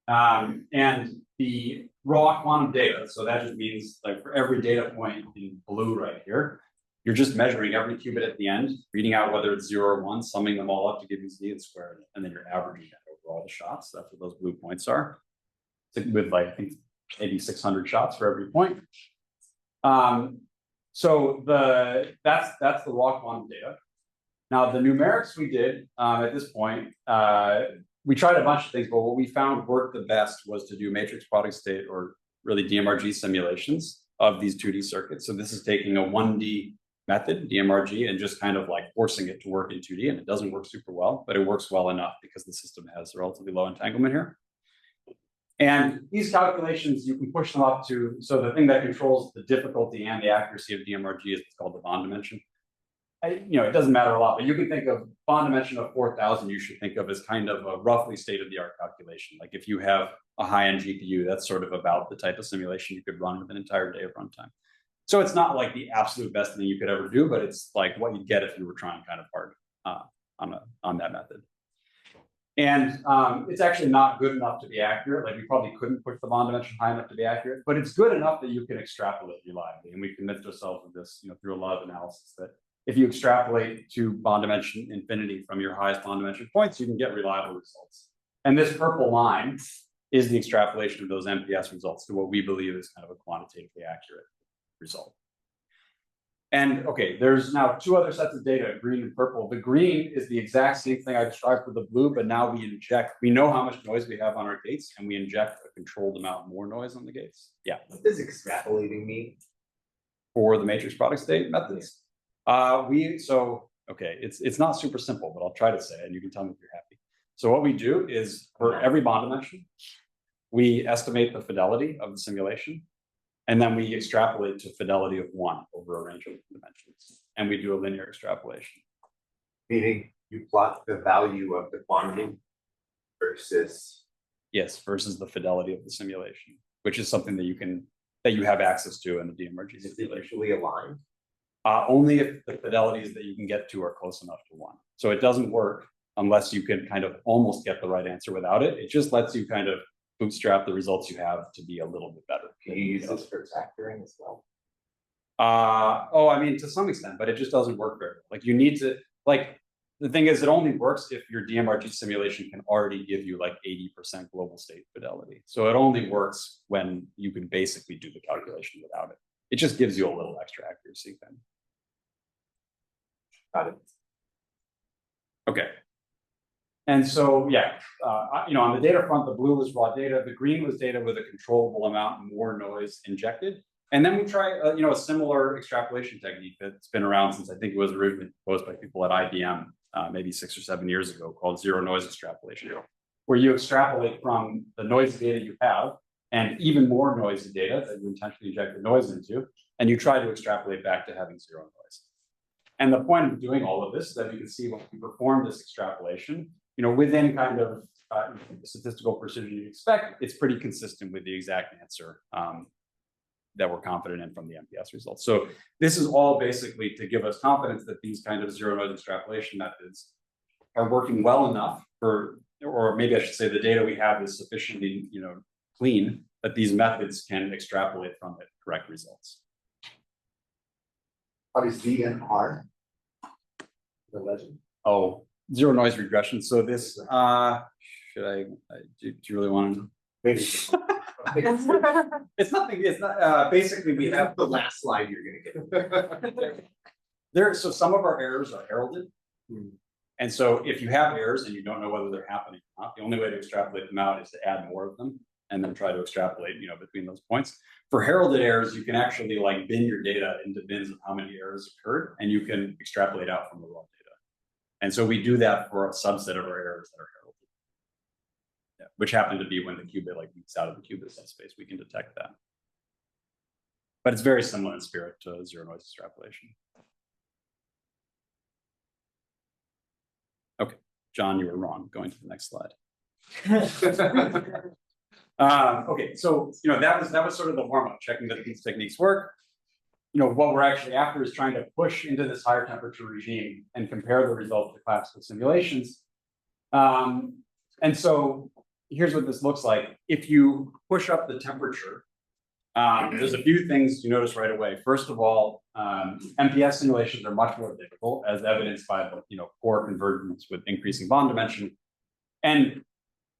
And the raw quantum data, so that just means like for every data point in blue right here, you're just measuring every qubit at the end, reading out whether it's 0 or 1, summing them all up to give you z and squared, and then you're averaging that over all the shots. That's what those blue points are. With like, I think, maybe 600 shots for every point. So that's the raw quantum data. Now the numerics we did at this point, we tried a bunch of things, but what we found worked the best was to do matrix product state or really DMRG simulations of these 2D circuits. So this is taking a 1D method, DMRG, and just kind of like forcing it to work in 2D, and it doesn't work super well, but it works well enough because the system has a relatively low entanglement here. And these calculations, you can push them up to, so the thing that controls the difficulty and the accuracy of DMRG is what's called the bond dimension. It doesn't matter a lot, but you can think of bond dimension of 4,000, you should think of as kind of a roughly state-of-the-art calculation. Like if you have a high-end GPU, that's sort of about the type of simulation you could run with an entire day of runtime. So it's not like the absolute best thing you could ever do, but it's like what you'd get if you were trying kind of hard on that method. And it's actually not good enough to be accurate. Like we probably couldn't push the bond dimension high enough to be accurate, but it's good enough that you can extrapolate reliably. And we convinced ourselves of this, through a lot of analysis, that if you extrapolate to bond dimension infinity from your highest bond dimension points, you can get reliable results. And this purple line is the extrapolation of those MPS results to what we believe is kind of a quantitatively accurate result. And okay, there's now two other sets of data, green and purple. The green is the exact same thing I described for the blue, but now we know how much noise we have on our gates, and we inject a controlled amount more noise on the gates. Yeah. What does extrapolating mean? For the matrix product state methods. Okay, it's not super simple, but I'll try to say it and you can tell me if you're happy. So what we do is for every bond dimension, we estimate the fidelity of the simulation, and then we extrapolate to fidelity of 1 over a range of dimensions. And we do a linear extrapolation. Meaning you plot the value of the quantity versus. Yes, versus the fidelity of the simulation, which is something that you have access to in the DMRG simulation. Is it usually aligned? Only if the fidelities that you can get to are close enough to 1. So it doesn't work unless you can kind of almost get the right answer without it. It just lets you kind of bootstrap the results you have to be a little bit better. Can you use this for factoring as well? I mean, to some extent, but it just doesn't work very well. Like you need to, like, the thing is it only works if your DMRG simulation can already give you like 80% global state fidelity. So it only works when you can basically do the calculation without it. It just gives you a little extra accuracy then. Got it. Okay. And so, yeah, on the data front, the blue was raw data, the green was data with a controllable amount more noise injected. And then we try, a similar extrapolation technique that's been around since I think it was originally proposed by people at IBM, maybe 6 or 7 years ago, called zero noise extrapolation, where you extrapolate from the noisy data you have and even more noisy data that you intentionally inject the noise into, and you try to extrapolate back to having zero noise. And the point of doing all of this is that you can see when we perform this extrapolation, within kind of the statistical precision you expect, it's pretty consistent with the exact answer that we're confident in from the MPS results. So this is all basically to give us confidence that these kind of zero noise extrapolation methods are working well enough for, or maybe I should say the data we have is sufficiently, clean that these methods can extrapolate from it correct results. What is Z and R? The legend. Oh, zero noise regression. So this, do you really want to know? Maybe. It's nothing, it's not, basically we have The last slide you're gonna get. so some of our errors are heralded. And so if you have errors and you don't know whether they're happening or not, the only way to extrapolate them out is to add more of them and then try to extrapolate, between those points. For heralded errors, you can actually like bin your data into bins of how many errors occurred, and you can extrapolate out from the raw data. And so we do that for a subset of our errors that are heralded. Yeah, which happen to be when the qubit like leaks out of the qubit subspace, we can detect that. But it's very similar in spirit to zero noise extrapolation. Okay, John, you were wrong. Going to the next slide. Okay, so that was sort of the warm-up, checking that these techniques work. What we're actually after is trying to push into this higher temperature regime and compare the results to classical simulations. And so here's what this looks like. If you push up the temperature, there's a few things you notice right away. First of all, MPS simulations are much more difficult, as evidenced by the poor convergence with increasing bond dimension. And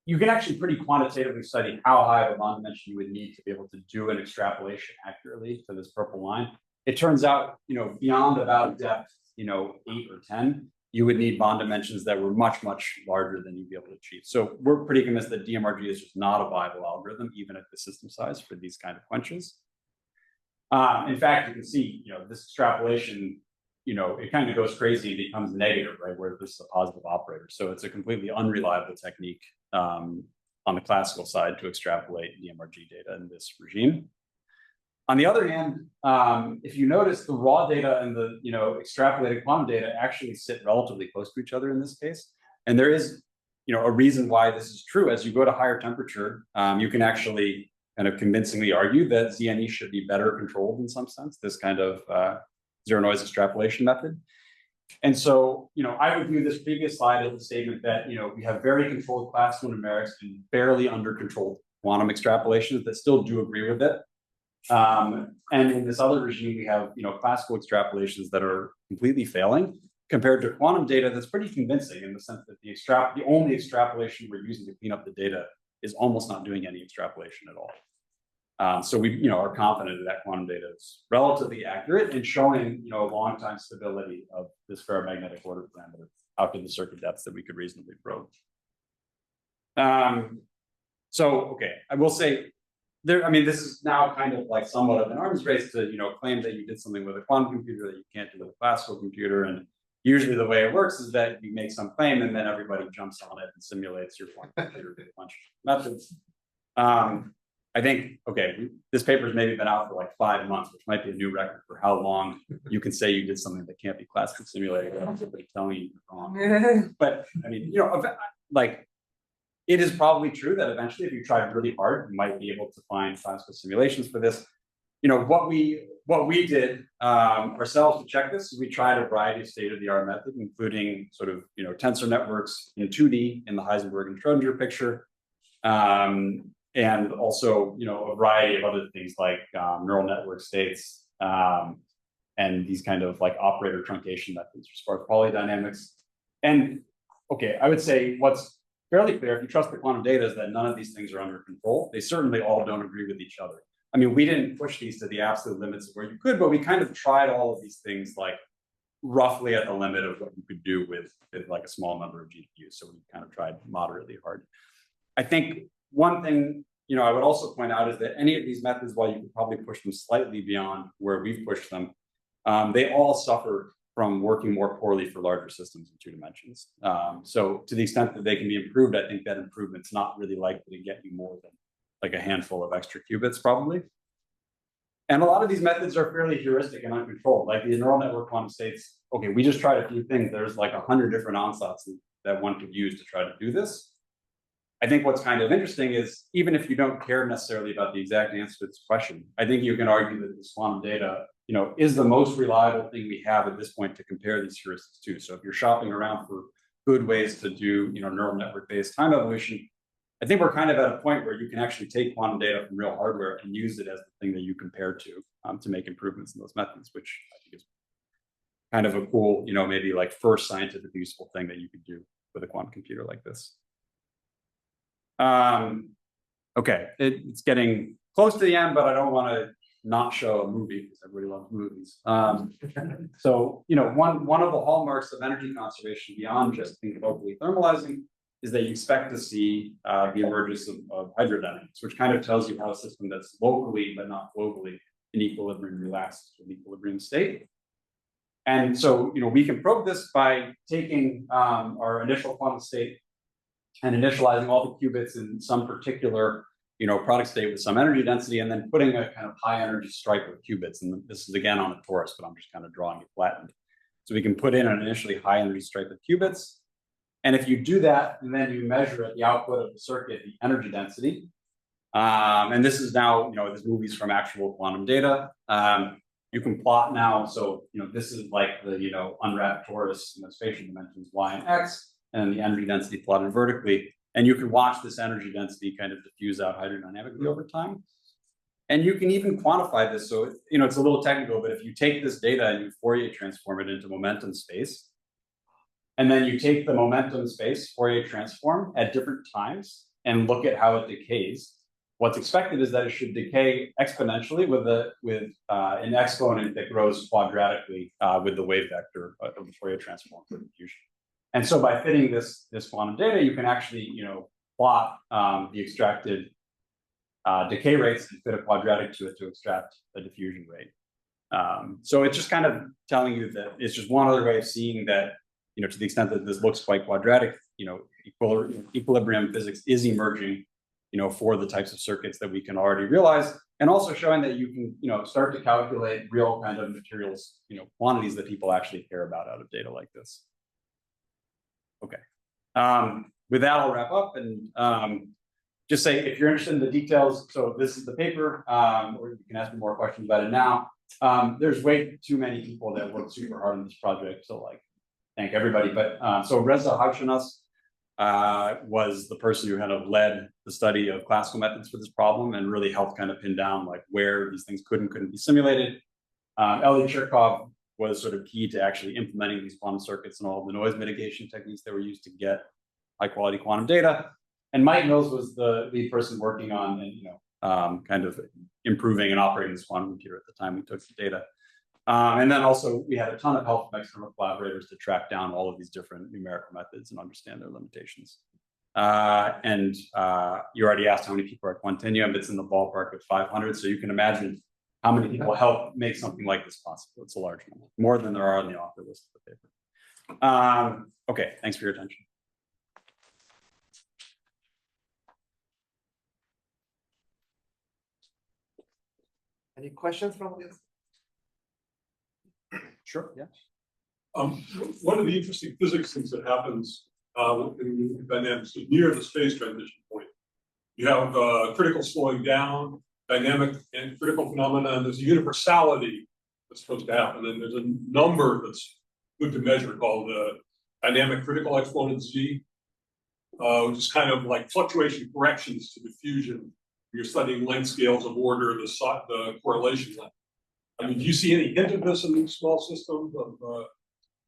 you can actually pretty quantitatively study how high of a bond dimension you would need to be able to do an extrapolation accurately to this purple line. It turns out, beyond about depth, 8 or 10, you would need bond dimensions that were much, much larger than you'd be able to achieve. So we're pretty convinced that DMRG is just not a viable algorithm, even at the system size for these kind of quenches. In fact, you can see, this extrapolation, it kind of goes crazy and becomes negative, right, where this is a positive operator. So it's a completely unreliable technique on the classical side to extrapolate DMRG data in this regime. On the other hand, if you notice, the raw data and the extrapolated quantum data actually sit relatively close to each other in this case. And there is a reason why this is true. As you go to higher temperature, you can actually kind of convincingly argue that ZNE should be better controlled in some sense, this kind of zero noise extrapolation method. And so, I would view this previous slide as a statement that, we have very controlled classical numerics and barely under controlled quantum extrapolations that still do agree with it. And in this other regime, we have, classical extrapolations that are completely failing compared to quantum data that's pretty convincing in the sense that the only extrapolation we're using to clean up the data is almost not doing any extrapolation at all. So we, are confident that quantum data is relatively accurate in showing, a long time stability of this ferromagnetic order parameter out to the circuit depths that we could reasonably probe. So, okay, I will say this is now kind of like somewhat of an arms race to, claim that you did something with a quantum computer that you can't do with a classical computer. And usually the way it works is that you make some claim and then everybody jumps on it and simulates your quantum computer with a bunch of methods. I think, okay, this paper's maybe been out for like 5 months, which might be a new record for how long you can say you did something that can't be classically simulated without somebody telling you you're wrong. But it is probably true that eventually, if you tried really hard, you might be able to find classical simulations for this. What we did ourselves to check this is we tried a variety of state-of-the-art methods, including sort of tensor networks in 2D in the Heisenberg and Schrodinger picture, and also a variety of other things like neural network states and these kind of like operator truncation methods for sparse polydynamics. And okay, I would say what's fairly clear, if you trust the quantum data, is that none of these things are under control. They certainly all don't agree with each other. I mean, we didn't push these to the absolute limits of where you could, but we kind of tried all of these things like roughly at the limit of what you could do with like a small number of GPUs. So we kind of tried moderately hard. I think one thing, I would also point out is that any of these methods, while you could probably push them slightly beyond where we've pushed them, they all suffer from working more poorly for larger systems in 2 dimensions. So to the extent that they can be improved, I think that improvement's not really likely to get you more than like a handful of extra qubits probably. And a lot of these methods are fairly heuristic and uncontrolled. Like the neural network quantum states, okay, we just tried a few things. There's like 100 different ansatz that one could use to try to do this. I think what's kind of interesting is, even if you don't care necessarily about the exact answer to this question, I think you can argue that this quantum data, is the most reliable thing we have at this point to compare these heuristics to. So if you're shopping around for good ways to do, neural network-based time evolution, I think we're kind of at a point where you can actually take quantum data from real hardware and use it as the thing that you compare to make improvements in those methods, which I think is kind of a cool, maybe like first scientific useful thing that you could do with a quantum computer like this. Okay, it's getting close to the end, but I don't want to not show a movie because everybody loves movies. So, one of the hallmarks of energy conservation beyond just thinking locally thermalizing is that you expect to see the emergence of hydrodynamics, which kind of tells you how a system that's locally but not globally in equilibrium relaxes to an equilibrium state. And so, we can probe this by taking our initial quantum state and initializing all the qubits in some particular, product state with some energy density, and then putting a kind of high energy stripe of qubits. And this is again on a torus, but I'm just kind of drawing it flattened. So we can put in an initially high energy stripe of qubits. And if you do that, and then you measure at the output of the circuit, the energy density. And this is now, this movie's from actual quantum data. You can plot now. So, this is like the, unwrapped torus, spatial dimensions y and x, and the energy density plotted vertically. And you can watch this energy density kind of diffuse out hydrodynamically over time. And you can even quantify this. So, it's a little technical, but if you take this data and you Fourier transform it into momentum space, and then you take the momentum space Fourier transform at different times and look at how it decays, what's expected is that it should decay exponentially with an exponent that grows quadratically with the wave vector of the Fourier transform for diffusion. And so by fitting this quantum data, you can actually, plot the extracted decay rates and fit a quadratic to it to extract a diffusion rate. So it's just kind of telling you that it's just one other way of seeing that, to the extent that this looks quite quadratic, equilibrium physics is emerging, for the types of circuits that we can already realize, and also showing that you can, start to calculate real kind of materials, quantities that people actually care about out of data like this. Okay. With that, I'll wrap up and just say, if you're interested in the details, so this is the paper, or you can ask me more questions about it now. There's way too many people that worked super hard on this project, so thank everybody. But so Reza Hajsanas was the person who kind of led the study of classical methods for this problem and really helped kind of pin down where these things couldn't be simulated. Elliot Cherkov was sort of key to actually implementing these quantum circuits and all of the noise mitigation techniques that were used to get high quality quantum data. And Mike Mills was the lead person working on and kind of improving and operating this quantum computer at the time we took the data. And then also we had a ton of help from external collaborators to track down all of these different numerical methods and understand their limitations. And you already asked how many people are at Quantinuum. It's in the ballpark of 500. So you can imagine how many people help make something like this possible. It's a large number, more than there are on the author list of the paper. Okay, thanks for your attention. Any questions from audience? Sure, yeah. One of the interesting physics things that happens in dynamics is near the phase transition point. You have critical slowing down, dynamic and critical phenomena, and there's a universality that's supposed to happen. And there's a number that's good to measure called the dynamic critical exponent Z, which is kind of like fluctuation corrections to diffusion. You're studying length scales of order, the correlation length. I mean, do you see any hint of this in these small systems of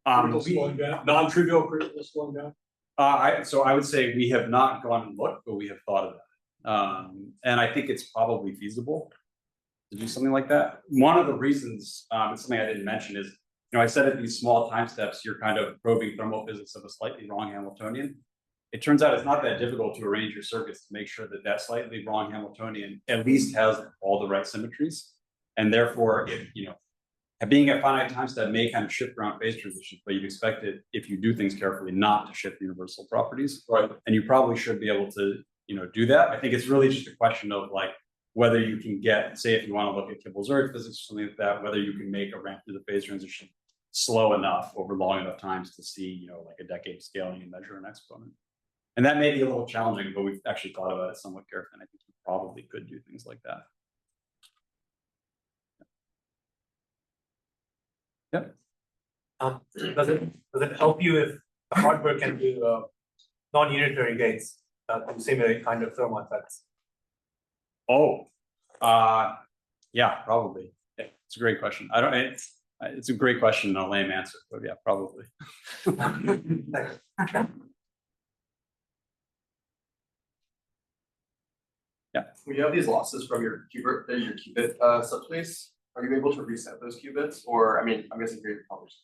critical slowing down, non-trivial critical slowing down? So I would say we have not gone and looked, but we have thought of that. And I think it's probably feasible to do something like that. One of the reasons, it's something I didn't mention, is, I said at these small time steps, you're kind of probing thermal physics of a slightly wrong Hamiltonian. It turns out it's not that difficult to arrange your circuits to make sure that that slightly wrong Hamiltonian at least has all the right symmetries. And therefore, if, being at finite time step may kind of shift around phase transitions, but you'd expect it, if you do things carefully, not to shift universal properties. Right. And you probably should be able to, do that. I think it's really just a question of whether you can get, say, if you want to look at Kibble-Zurich physics or something like that, whether you can make a ramp through the phase transition slow enough over long enough times to see, you know, like a decade scaling and measure an exponent. And that may be a little challenging, but we've actually thought about it somewhat carefully, and I think we probably could do things like that. Yep. Does it help you if the hardware can do non-unitary gates to simulate kind of thermal effects? Oh, yeah, probably. Yeah, it's a great question. I don't. It's a great question, and a lame answer, but yeah, probably. Yeah. When you have these losses from your qubit subspace, are you able to reset those qubits? Or I mean, I'm guessing you're probably just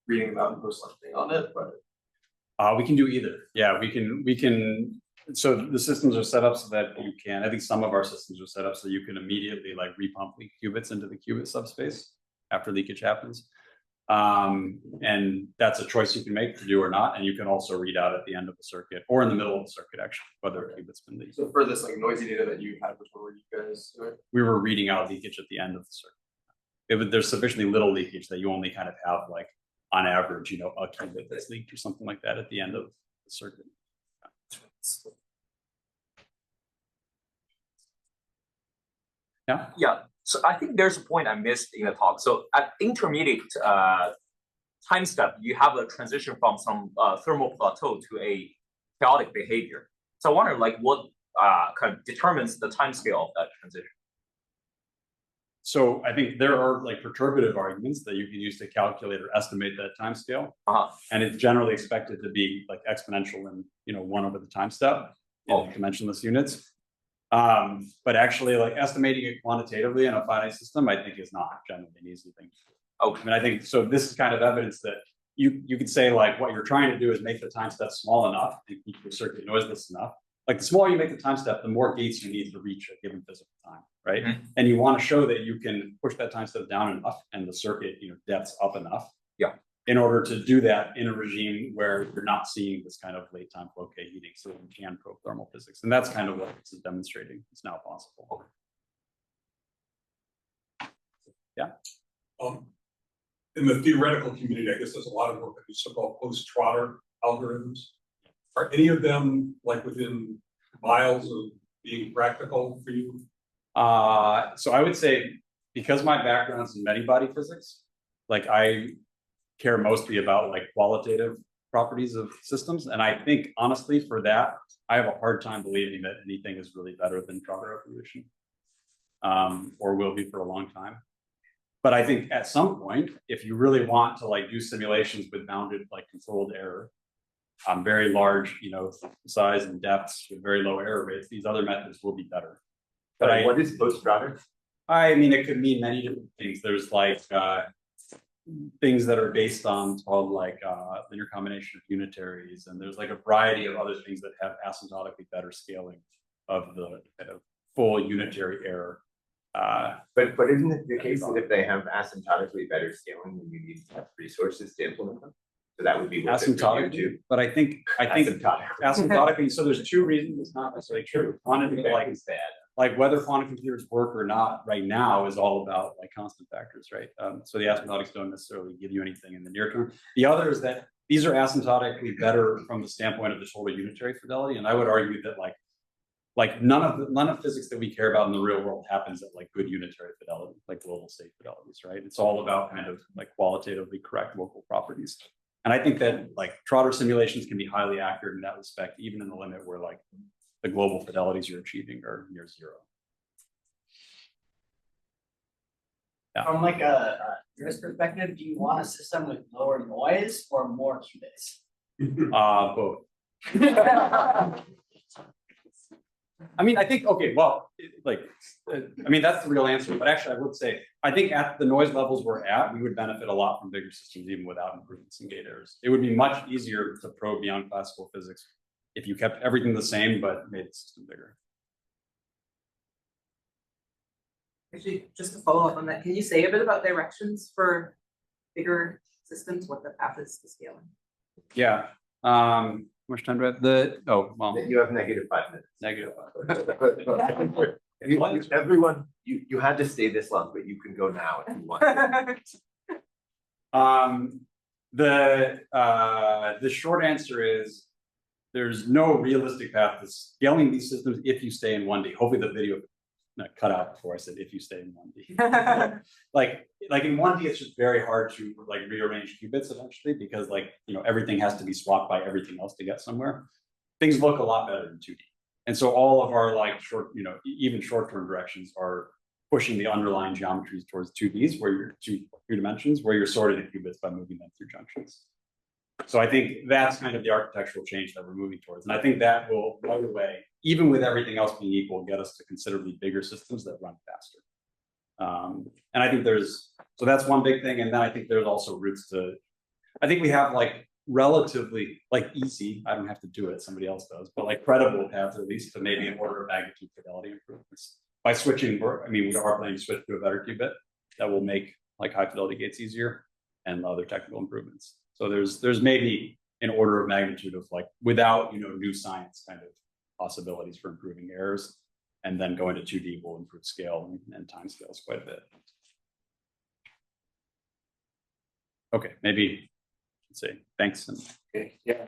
reading them out and post something on it, but We can do either. Yeah, we can. So the systems are set up so that you can. I think some of our systems are set up so you can immediately like repump leak qubits into the qubit subspace after leakage happens. And that's a choice you can make to do or not. And you can also read out at the end of the circuit or in the middle of the circuit, actually, whether a qubit's been leaked. so for this like noisy data that you had, which one were you guys doing? We were reading out leakage at the end of the circuit. There's sufficiently little leakage that you only kind of have like on average, you know, a qubit that's leaked or something like that at the end of the circuit. Yeah. Yeah, so I think there's a point I missed in the talk. So at intermediate time step, you have a transition from some thermal plateau to a chaotic behavior. So I wonder, like, what kind of determines the time scale of that transition? So I think there are like perturbative arguments that you can use to calculate or estimate that time scale. And it's generally expected to be like exponential in, you know, 1 over the time step in dimensionless units. But actually like estimating it quantitatively in a finite system, I think is not generally an easy thing. I mean, I think, so this is kind of evidence that you could say like what you're trying to do is make the time step small enough and keep your circuit noiseless enough. Like the smaller you make the time step, the more gates you need to reach a given physical time, right? Mm-hmm. And you want to show that you can push that time step down enough and the circuit, you know, depths up enough. Yeah. In order to do that in a regime where you're not seeing this kind of late time Floquet heating, so you can probe thermal physics. And that's kind of what this is demonstrating. It's now possible. Yeah. In the theoretical community, I guess there's a lot of work on these so-called post-Trotter algorithms. Are any of them like within miles of being practical for you? So I would say, because my background is in many-body physics, like I care mostly about like qualitative properties of systems. And I think honestly for that, I have a hard time believing that anything is really better than Trotter evolution, or will be for a long time. But I think at some point, if you really want to like do simulations with bounded like controlled error, very large, you know, size and depths with very low error rates, these other methods will be better. But what is post-Trotter? I mean, it could mean many different things. There's like things that are based on called like linear combination of unitaries, and there's like a variety of other things that have asymptotically better scaling of the kind of full unitary error. But isn't it the case that if they have asymptotically better scaling, then you need to have resources to implement them? So that would be asymptotic too. But I think asymptotically. So there's two reasons it's not necessarily true. One is like whether quantum computers work or not right now is all about like constant factors, right? So the asymptotics don't necessarily give you anything in the near term. The other is that these are asymptotically better from the standpoint of the total unitary fidelity, and I would argue that like none of physics that we care about in the real world happens at like good unitary fidelity, like global state fidelities, right? It's all about kind of like qualitatively correct local properties. And I think that like Trotter simulations can be highly accurate in that respect, even in the limit where like the global fidelities you're achieving are near zero. Yeah. From like a risk perspective, do you want a system with lower noise or more qubits? Both. I mean, I think, okay, well, I mean, that's the real answer, but actually I would say, I think at the noise levels we're at, we would benefit a lot from bigger systems, even without improvements in gate errors. It would be much easier to probe beyond classical physics if you kept everything the same, but made the system bigger. Actually, just to follow up on that, can you say a bit about directions for bigger systems, what the path is to scaling? Yeah. How much time do I have? You have -5 minutes. Negative. Everyone, you had to stay this long, but you can go now if you want. The short answer is there's no realistic path to scaling these systems if you stay in 1D. Hopefully the video cut out before I said if you stay in 1D. like in 1D, it's just very hard to like rearrange qubits eventually because everything has to be swapped by everything else to get somewhere. Things look a lot better in 2D. And so all of our even short-term directions are pushing the underlying geometries towards 2Ds where you're two dimensions where you're sorting the qubits by moving them through junctions. So I think that's kind of the architectural change that we're moving towards. And I think that will, by the way, even with everything else being equal, get us to considerably bigger systems that run faster. And I think so that's one big thing. And then I think there's also routes to, I think we have relatively easy, I don't have to do it, somebody else does, but credible paths at least to maybe an order of magnitude fidelity improvements. By switching, we are planning to switch to a better qubit that will make high fidelity gates easier and other technical improvements. So there's maybe an order of magnitude of without new science kind of possibilities for improving errors, and then going to 2D will improve scale and time scales quite a bit. Okay, maybe let's see. Thanks. Okay, yeah.